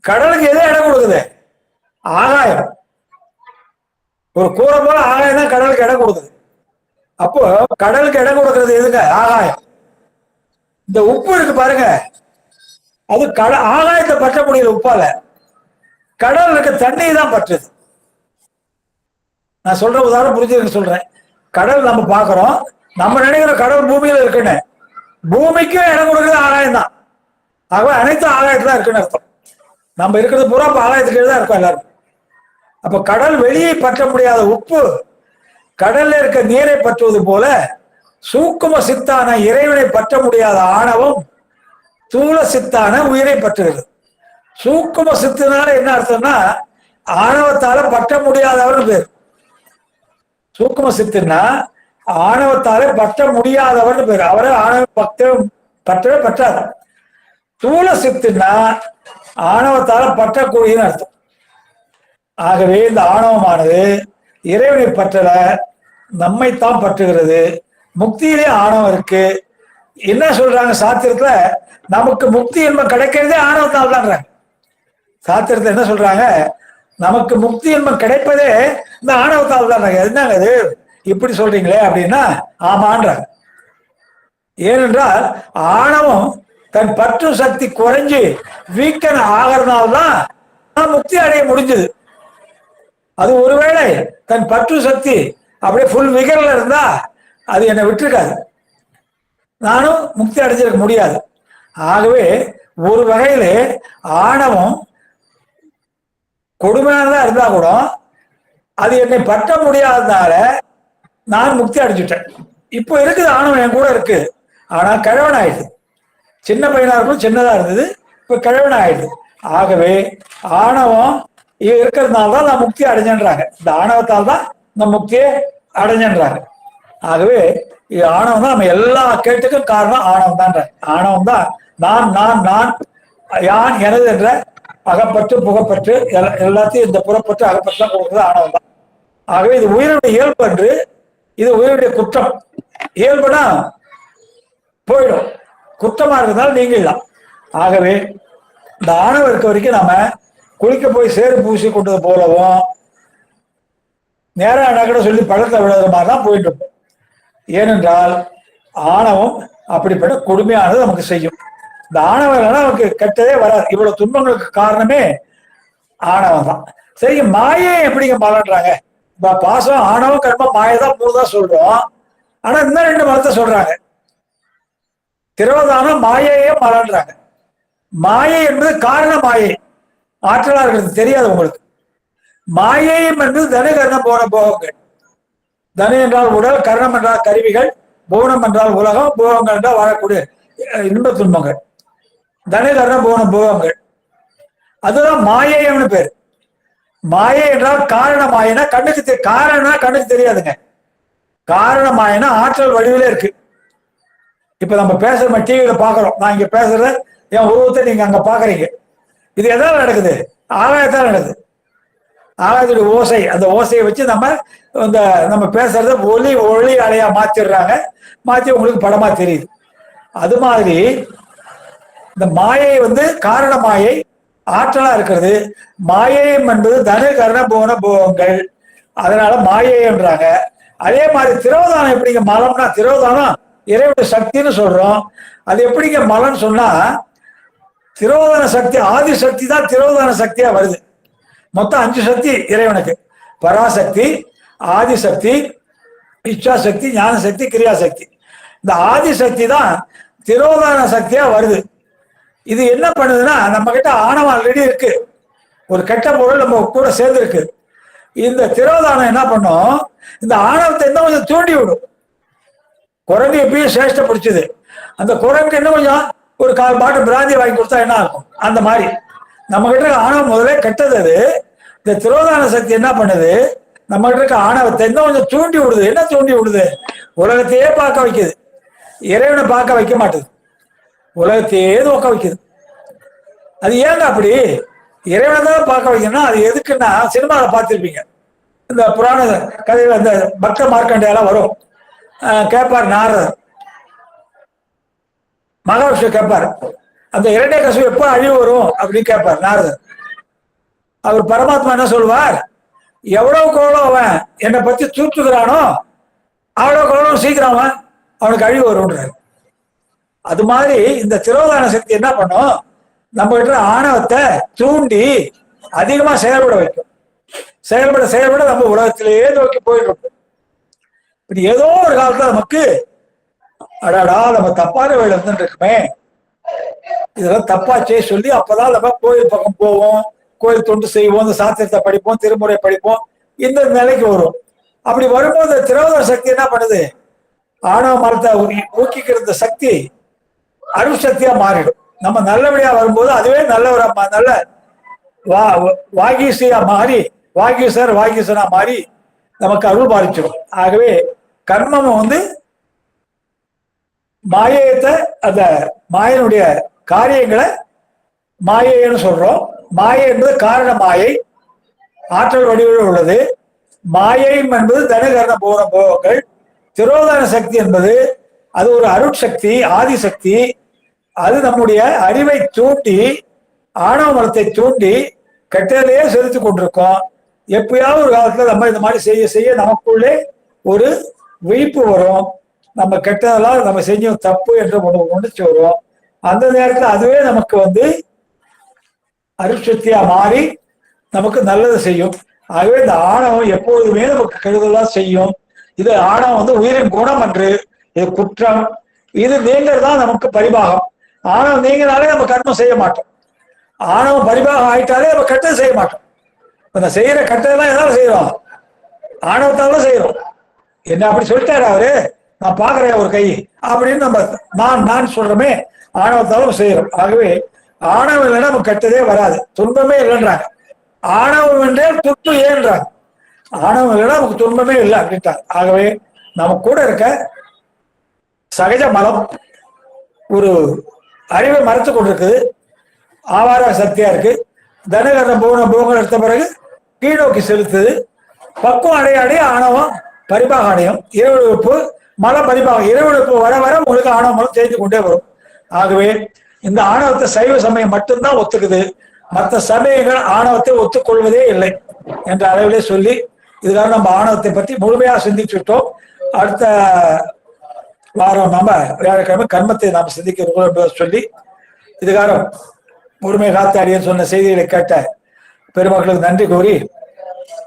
B: கடலுக்கு எது இடம் கொடுக்குது? ஆகாயம். ஒரு கூரை போல ஆகாயம் தான் கடலுக்கு இடம் கொடுக்குது. அப்போ கடலுக்கு இடம் கொடுக்கறது எதுங்க? ஆகாயம். இந்த உப்பு இருக்கு பாருங்க, அது ஆகாயத்தை பற்ற முடியல உப்பால, கடல் இருக்க தண்ணி தான் பற்றுது. நான் சொல்ற உதாரணம் புரிஞ்சு சொல்றேன். கடல் நம்ம பாக்குறோம், நம்ம நினைக்கிற கடல் பூமியில இருக்குன்னு, பூமிக்கும் இடம் கொடுக்கறது ஆகாயம் தான். ஆகவே அனைத்தும் ஆகாயத்துல இருக்குன்னு அர்த்தம். நம்ம இருக்கிறது பூரா ஆகாயத்துக்கு தான் இருக்கும் எல்லாரும். அப்ப கடல் வெளியே பற்ற முடியாத உப்பு கடல்ல இருக்க நீரை பற்றுவது போல சூக்கும சித்தான இறைவனை பற்ற முடியாத ஆணவம் தூள சித்தான உயிரை பற்றுகிறது. சூக்கும சித்தினால என்ன அர்த்தம்னா ஆணவத்தால பற்ற முடியாதவர்னு பேர். சூக்கும சித்துன்னா ஆணவத்தால பற்ற முடியாதவர்னு பேர். அவரை ஆணவ பற்றவே பற்றாது. தூள சித்துன்னா ஆணவத்தால பற்றக்கூடியன்னு அர்த்தம். ஆகவே இந்த ஆணவமானது இறைவனை பற்றல, நம்மைத்தான் பற்றுகிறது. முக்தியிலே ஆணவம் இருக்கு. என்ன சொல்றாங்க சாத்திரத்துல? நமக்கு முக்தி என்பது கிடைக்கிறதே ஆணவத்தால் தான்றாங்க. சாத்திரத்துல என்ன சொல்றாங்க? நமக்கு முக்தி என்பது கிடைப்பதே இந்த ஆணவத்தால் தான்றாங்க. என்னங்க இது இப்படி சொல்றீங்களே அப்படின்னா, ஆமான்றாங்க. ஏனென்றால் ஆணவம் தன் பற்று சக்தி குறைஞ்சு வீக்கன் ஆகிறதுனால்தான் முக்தி அடைய முடிஞ்சது. அது ஒருவேளை தன் பற்று சக்தி அப்படியே ஃபுல் விகர்ல இருந்தா அது என்னை விட்டுருக்காது, நானும் முக்தி அடைஞ்சிருக்க முடியாது. ஆகவே ஒரு வகையிலே ஆணவம் கொடுமையானதா இருந்தா கூட அது என்னை பற்ற முடியாததுனால நான் முக்தி அடைஞ்சிட்டேன். இப்போ இருக்குது ஆணவம் என் கூட இருக்கு, ஆனா கிழவன் ஆயிடுது. சின்ன பையனா இருக்கும், சின்னதா இருந்தது, இப்ப கிழவன் ஆயிடுது. ஆகவே ஆணவம் இருக்கிறதுனால தான் நான் முக்தி அடைஞ்சேன்றாங்க. இந்த ஆணவத்தால் தான் இந்த முக்தியை அடைஞ்சேன்றாங்க. ஆகவே ஆணவம் தான் நம்ம எல்லா கேட்டுக்கும் காரணம் ஆணவம் தான். ஆணவம் தான் நான் நான் நான் யான் எனது என்ற அகப்பற்று புகப்பற்று எல்லாத்தையும் இந்த புறப்பற்று அகப்பற்று தான் கொடுக்குறது ஆணவம் தான். ஆகவே இது உயிருடைய இயல்பு என்று, இது உயிருடைய குற்றம். இயல்புனா போயிடும், குற்றமா இருக்கிறதால நீங்கலாம். ஆகவே இந்த ஆணவம் இருக்க வரைக்கும் நாம குளிக்க போய் சேறு பூசி கொண்டது போலவும் நேரம் நகட சொல்லி பழத்தை விடுற மாதிரி தான் போயிட்டு இருப்போம். ஏனென்றால் ஆணவம் அப்படிப்பட்ட கொடுமையானது நமக்கு செய்யும். இந்த ஆணவம் இல்லைன்னா நமக்கு கெட்டதே வராது. இவ்வளவு துன்பங்களுக்கு காரணமே ஆணவம் தான். சரி, மாயை எப்படிங்க பலன்றாங்க? பாசம், ஆணவம், கர்மம், மாயை தான் மூணு தான் சொல்றோம். ஆனா இன்னும் ரெண்டு மரத்தை சொல்றாங்க. திரோதானம் மாயையே பலன்றாங்க. மாயை என்பது காரண மாயை, ஆற்றலா இருக்கிறது தெரியாது உங்களுக்கு. மாயை என்பது தனு கர்ணம் போன போகங்கள். தனு என்றால் உடல், கர்ணம் என்றால் கருவிகள், போனம் என்றால் உலகம், போகங்கள் என்றால் வாழக்கூடிய இன்ப துன்பங்கள். தனு கர்ணம் போன போகங்கள், அதுதான் மாயைன்னு பேரு. மாயை என்றால் காரண மாயினா கண்ணுக்கு காரணம்னா கண்ணுக்கு தெரியாதுங்க. காரண மாயினா ஆற்றல் வடிவிலே இருக்கு. இப்ப நம்ம பேசுற டிவியில பாக்குறோம். நான் இங்க பேசுறத என் உருவத்தை நீங்க அங்க பாக்குறீங்க. இது எதாவது நடக்குது? ஆகாயத்தான் நடக்குது. ஆகாயத்துடைய ஓசை, அந்த ஓசையை வச்சு நம்ம பேசுறத ஒளி அலையா மாத்திடுறாங்க. மாத்தி உங்களுக்கு படமா தெரியுது. அது மாதிரி இந்த மாயை காரண மாயை ஆற்றலா இருக்கிறது. மாயையம் என்பது தனு கர்ண போன போகங்கள், அதனால மாயைன்றாங்க. அதே மாதிரி திரோதானம் எப்படிங்க மலம்னா, திரோதானம் இறைவனுடைய சக்தின்னு சொல்றோம். அது எப்படிங்க மலம்னு சொன்னா, திரோதான சக்தி ஆதி சக்தி தான் திரோதான சக்தியா வருது. மொத்தம் 5 சக்தி இறைவனுக்கு: பராசக்தி, ஆதிசக்தி, இச்சாசக்தி, ஞான சக்தி, கிரியாசக்தி. இந்த ஆதிசக்தி தான் திரோதான சக்தியா வருது. இது என்ன பண்ணுதுன்னா, நம்ம கிட்ட ஆணவம் ஆல்ரெடி இருக்கு, ஒரு கெட்ட பொருள் நம்ம கூட சேர்ந்து இருக்கு. இந்த திரோதானம் என்ன பண்ணும், இந்த ஆணவத்தை இன்னும் கொஞ்சம் தூண்டி விடும். குரங்கு எப்பயும் சேஷ்ட பிடிச்சது, அந்த குரங்கு இன்னும் கொஞ்சம் ஒரு 1/4 பாட்டில் பிராந்தி வாங்கி கொடுத்தா என்ன இருக்கும், அந்த மாதிரி நம்ம கிட்ட இருக்க ஆணவம் முதல்ல கெட்டது. அது இந்த திரோதான சக்தி என்ன பண்ணுது, நம்ம கிட்ட இருக்க ஆணவத்தை இன்னும் கொஞ்சம் தூண்டி விடுது. என்ன தூண்டி விடுது? உலகத்தையே பார்க்க வைக்குது, இறைவனை பார்க்க வைக்க மாட்டுது. உலகத்தையே நோக்க வைக்குது. அது ஏங்க அப்படி? இறைவனை தான் பார்க்க வைக்கணும்னா அது எதுக்குன்னா, சினிமாவில் பார்த்துருப்பீங்க, இந்த புராண கதையில இந்த பக்த மார்க்கண்டையெல்லாம் வரும். கேட்பார் நாரதர், மகாவிஷ்ணு கேட்பார், அந்த இரண்டே கசு எப்போ அழிவு வரும் அப்படின்னு கேட்பார் நாரதர். அவர் பரமாத்மா என்ன சொல்லுவார், எவ்வளவுக்கு எவ்வளோ அவன் என்னை பத்தி தூத்துக்கிறானோ அவ்வளவுக்கு எவ்வளோ சீக்கிரம் அவனுக்கு அழிவு வரும்ன்றார். அது மாதிரி இந்த திரோதான சக்தி என்ன பண்ணும், நம்ம கிட்ட ஆணவத்தை தூண்டி அதிகமா செயல்பட வைக்கும். செயல்பட செயல்பட நம்ம உலகத்திலேயே நோக்கி போயிட்டு. இப்படி ஏதோ ஒரு காலத்துல நமக்கு அடாடா நம்ம தப்பான வேலை இருக்குமே, இதெல்லாம் தப்பாச்சே சொல்லி அப்பதான் நம்ம கோயில் பக்கம் போவோம், கோயில் தொண்டு செய்வோம், இந்த சாஸ்திரத்தை படிப்போம், திருமுறை படிப்போம், இந்த நிலைக்கு வரும். அப்படி வரும்போது திரோதான சக்தி என்ன பண்ணுது, ஆணவ மரத்தை ஊக்கிக்கிற சக்தி அருள் சக்தியா மாறிடும். நம்ம நல்லபடியா வரும்போது அதுவே நல்ல வாகீசியா மாறி, வாகீசனா மாறி நமக்கு அருள் பாதிச்சிடும். ஆகவே கர்மம் மாயத்தை, அந்த மாயனுடைய காரியங்களை மாயைன்னு சொல்றோம். மாயை என்பது காரண மாயை, ஆற்றல் வடிவில் உள்ளது. மாயை என்பது தனுகரண போன போகங்கள். திரோதான சக்தி என்பது அது ஒரு அருட்சக்தி, ஆதிசக்தி. அது நம்முடைய அறிவை தூண்டி, ஆணவ மரத்தை தூண்டி கெட்டதிலேயே செலுத்தி கொண்டிருக்கோம். எப்பயாவது ஒரு காலத்துல நம்ம இந்த மாதிரி செய்ய செய்ய நமக்குள்ளே ஒரு விழிப்பு வரும். நம்ம கெட்டதெல்லாம் நம்ம செஞ்ச தப்பு என்று உணர்ச்சி வரும். அந்த நேரத்துல அதுவே நமக்கு அருட்சக்தியா மாறி நமக்கு நல்லது செய்யும். ஆகவே இந்த ஆணவம் எப்போதுமே நமக்கு கெடுதலாம் செய்யும். இது ஆணவம் உயிரின் குணம் என்று, இது குற்றம். இது நீங்கள்தான் நமக்கு பரிபாகம். ஆணவம் நீங்களாலே நம்ம கர்மம் செய்ய மாட்டோம். ஆணவம் பரிபாகம் ஆயிட்டாலே நம்ம கெட்டது செய்ய மாட்டோம். நம்ம செய்யற கெட்டதெல்லாம் எதாவது செய்யறோம், ஆணவத்தால செய்யறோம். என்ன அப்படி சொல்லிட்டாரு அவரு, நான் பாக்குறேன் ஒரு கை அப்படின்னு நம்ம நான் சொல்றோமே, ஆணவத்தாலும் செய்யறோம். ஆகவே ஆணவம் இல்லைன்னா நமக்கு கெட்டதே வராது, துன்பமே இல்லைன்றாங்க. ஆணவம் என்றால் துன்பம் ஏன்றாங்க. ஆணவம் இல்லைன்னா நமக்கு துன்பமே இல்லை அப்படின்ட்டாங்க. ஆகவே நம்ம கூட இருக்க சகஜ மலம் ஒரு அறிவை மறைத்து கொண்டிருக்குது, ஆவார சக்தியா இருக்கு. தனகரண போகம் எடுத்த பிறகு கீழ்நோக்கி செலுத்துது. பக்குவம் அடைய அடைய ஆணவம் பரிபாக அடையும். இறைவெடுப்பு மலம் பரிபாகம், இறைவெடுப்பு வர வர உங்களுக்கு ஆணவ மலம் தேய்ந்து கொண்டே வரும். ஆகவே இந்த ஆணவத்தை சைவ சமயம் மட்டும்தான் ஒத்துக்குது, மற்ற சமயங்கள் ஆணவத்தை ஒத்துக்கொள்வதே இல்லை என்ற அளவிலே சொல்லி இதுக்காக நம்ம ஆணவத்தை பற்றி முழுமையாக சிந்திச்சுட்டோம். அடுத்த வாரம் நாம வியாழக்கிழமை கர்மத்தை நாம் சிந்திக்கிறோம் என்பதை சொல்லி இதுக்காக முழுமை காத்தாடியன்னு சொன்ன செய்திகளை கேட்ட பெருமக்களுக்கு நன்றி கூறி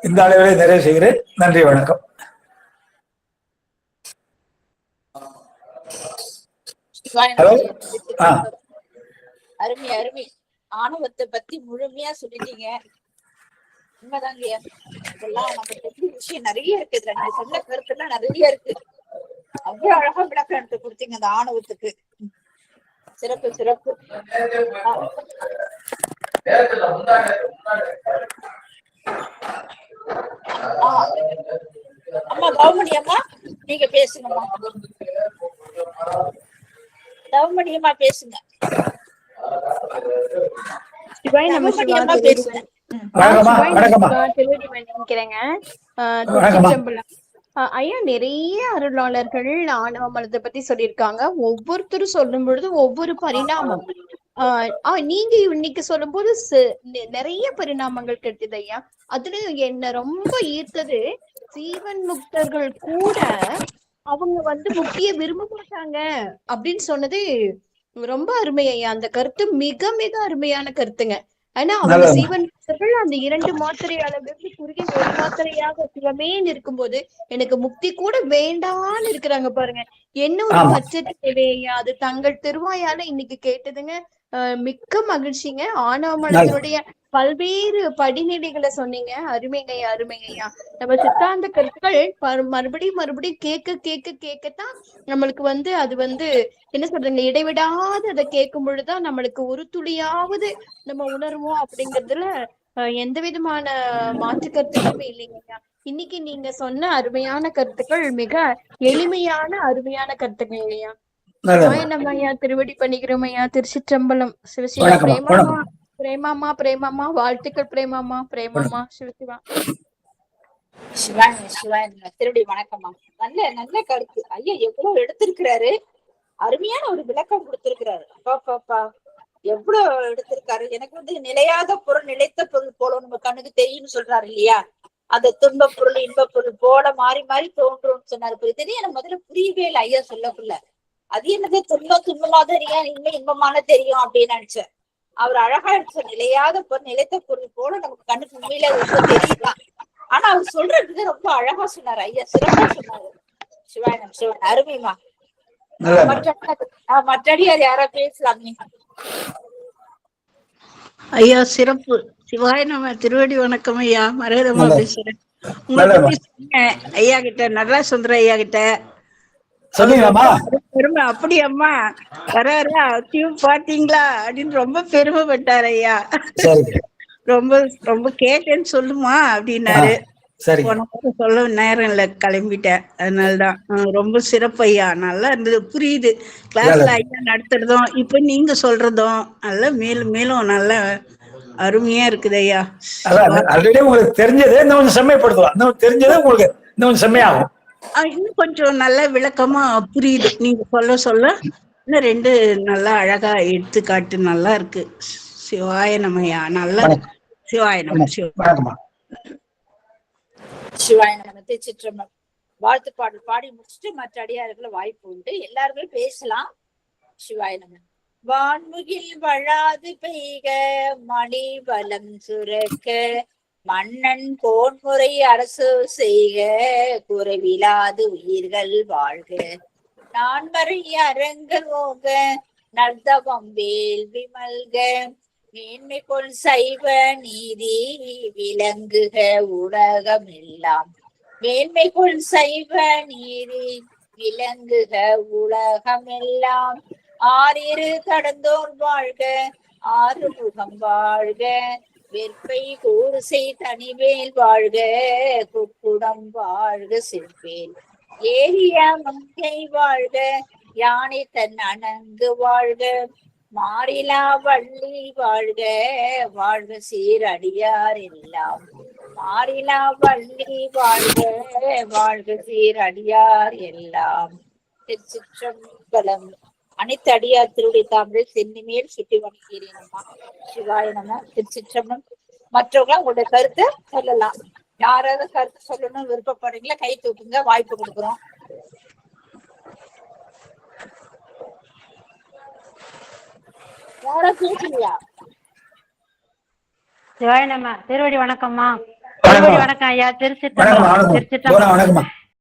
B: இந்த அளவிலே நிறைவு செய்கிறேன். நன்றி, வணக்கம். ஹலோ.
A: அருமை அருமை. ஆணவத்தை பத்தி முழுமையா சொல்லிட்டீங்க. உண்மைதாங்க. இதெல்லாம் நம்ம தெரிஞ்ச விஷயம் நிறைய இருக்கு. இதுல நீங்க சொன்ன கருத்து எல்லாம் நிறைய இருக்கு. அவ்வளவு அழகா விளக்கம் எடுத்து கொடுத்தீங்க அந்த ஆணவத்துக்கு. சிறப்பு சிறப்பு. அம்மா கவுமணி அம்மா நீங்க பேசுங்கம்மா. கவுமணி அம்மா பேசுங்க. பேசுங்க.
C: ஐயா, நிறைய அருளாளர்கள் ஆணவ மலத்தை பத்தி சொல்லியிருக்காங்க. ஒவ்வொருத்தரும் சொல்லும் பொழுது ஒவ்வொரு பரிணாமம். நீங்க இன்னைக்கு சொல்லும் போது நிறைய பரிணாமங்கள் கிடைத்தது ஐயா. அதுலயும் என்ன ரொம்ப ஈர்த்தது, ஜீவன் முக்தர்கள் கூட அவங்க முக்கிய விரும்ப மாட்டாங்க அப்படின்னு சொன்னது ரொம்ப அருமை ஐயா. அந்த கருத்து மிக மிக அருமையான கருத்துங்க. ஆனா அவங்க சீவன் அந்த 2 மாத்திரை அளவிற்கு குறுகி 1 மாத்திரையாக சிவமேன்னு இருக்கும்போது எனக்கு முக்தி கூட வேண்டான்னு இருக்கிறாங்க பாருங்க. என்ன ஒரு பட்ஜெட் தேவையா? அது தங்கள் திருவாயால இன்னைக்கு கேட்டதுங்க. மிக்க மகிழ்ச்சிங்க. ஆணவ மலத்தினுடைய பல்வேறு படிநிலைகளை சொன்னீங்க. அருமைங்கய்யா, அருமைங்கய்யா. நம்ம சித்தாந்த கருத்துக்கள் மறுபடியும் கேட்க கேட்க கேட்கத்தான் நம்மளுக்கு அது என்ன சொல்றீங்க, இடைவிடாது அதை கேட்கும் பொழுதுதான் நம்மளுக்கு ஒரு துளியாவது நம்ம உணர்வோம் அப்படிங்கறதுல எந்த விதமான மாற்று கருத்துக்களுமே இல்லைங்கய்யா. இன்னைக்கு நீங்க சொன்ன அருமையான கருத்துக்கள் மிக எளிமையான அருமையான கருத்துக்கள் இல்லையா. ஐயா, திருவடி பண்ணிக்கிறோம் ஐயா. திருச்சிற்றம்பலம். சிவசிவா. பிரேமாமா பிரேமாமா வாழ்த்துக்கள். பிரேமாமா பிரேமாமா. சிவசிவா.
A: சிவாங்க திருடி வணக்கம்மா. நல்ல நல்ல கருத்து ஐயா. எவ்வளவு எடுத்திருக்கிறாரு, அருமையான ஒரு விளக்கம் கொடுத்திருக்கிறாரு. பாப்பா எவ்வளவு எடுத்திருக்காரு. எனக்கு நிலையாத பொருள் நிலைத்த பொருள் போல நம்ம கண்ணுக்கு தெரியும்னு சொல்றாரு இல்லையா. அந்த துன்ப பொருள் இன்ப பொருள் போல மாறி மாறி தோன்றும்னு சொன்னாரு. தெரியும் எனக்கு முதல்ல புரியவே இல்லை ஐயா சொல்லக்குள்ள. அது என்னது துன்பமா தெரியும், இன்ப இன்பமான தெரியும் அப்படின்னு நினைச்சேன். அவர் அழகா எடுத்த நிலையாத பொருள் நிலைத்த பொருள் போல நமக்கு கண்ணுக்கு உண்மையில ரொம்ப தெரியலாம். ஆனா அவர் சொல்றதுக்கு ரொம்ப அழகா சொன்னாரு ஐயா. சிறப்பா சொன்னாரு. சிவாயனம் சிவன் அருமைமா. மற்றடியார் யாரா பேசலாமே
D: ஐயா. சிறப்பு. சிவாய நம்ம திருவடி வணக்கம் ஐயா. மரகதமா பேசுறேன். உங்களை பத்தி சொன்னேன் ஐயா கிட்ட, நல்லா சுந்தர ஐயா கிட்ட. பெருமை. அப்படி அம்மா வர பாத்தீங்களா அப்படின்னு ரொம்ப பெருமைப்பட்டாரு ஐயா. ரொம்ப ரொம்ப கேட்டேன்னு சொல்லுமா அப்படின்னாரு. சொல்ல நேரம் இல்ல, கிளம்பிட்டேன். அதனாலதான் ரொம்ப சிறப்பு ஐயா. நல்லா இருந்தது, புரியுது. கிளாஸ்ல ஐயா நடத்துறதும் இப்ப நீங்க சொல்றதும் நல்லா மேலும் மேலும் நல்ல அருமையா இருக்குது ஐயா.
B: ஆல்ரெடி உங்களுக்கு தெரிஞ்சதே இன்னும் செம்மைப்படுத்தலாம். இன்னும் தெரிஞ்சதே உங்களுக்கு இன்னும் செம்மையாகும்.
D: இன்னும் கொஞ்சம் நல்ல விளக்கமா புரியுது நீங்க சொல்ல. இன்னும் 2 நல்லா அழகா எடுத்துக்காட்டு நல்லா இருக்கு. சிவாய நமயா. நல்லா இருக்கு. சிவாய நம.
A: சிவாய நம. திருச்சிற்றம்பலம். வாழ்த்து பாடல் பாடி முடிச்சுட்டு மற்ற அடியார்கள் வாய்ப்பு உண்டு, எல்லாரும் பேசலாம். சிவாய நம. வான்முகில் வழாது பெய்க மணி வலம் சுரக்க மன்னன் கோன்முறை அரசு செய்க குறைவிலாது உயிர்கள் வாழ்க நான்மறை அரங்கர் ஓக நர்தவம் வேள்வி மல்க மேன்மை கொள் சைவ நீதி விளங்குக உலகம் எல்லாம் மேன்மை கொள் சைவ நீதி விளங்குக உலகம் எல்லாம் ஆறிரு கடந்தோர் வாழ்க ஆறுமுகம் வாழ்க வெற்பை கூறுசை தனிவேல் வாழ்க, குக்குடம் வாழ்க செவ்வேல், ஏரிய மங்கை வாழ்க, யானை தன் அணங்கு வாழ்க, மாறிலா வள்ளி வாழ்க, வாழ்க சீரடியார் எல்லாம், மாறிலா வள்ளி வாழ்க, வாழ்க சீரடியார் எல்லாம். திருச்சிற்றம்பலம். அனைத்து அடியார் திருடி தாமில் சென்னிமேல் சுட்டி வணங்குகிறேன் அம்மா. சிவாய நம. திருச்சிற்றம்பலம். மற்றவங்க உங்களுடைய கருத்தை சொல்லலாம். யாராவது கருத்து சொல்லணும்னு விருப்பப்படுறீங்களா? கை தூக்குங்க, வாய்ப்பு கொடுக்குறோம். யாரோ பேசுறியா?
E: சிவாய நம. திருவடி வணக்கம்மா. திருவடி வணக்கம் ஐயா. திருச்சிற்றம்பலம்.
B: வணக்கம்.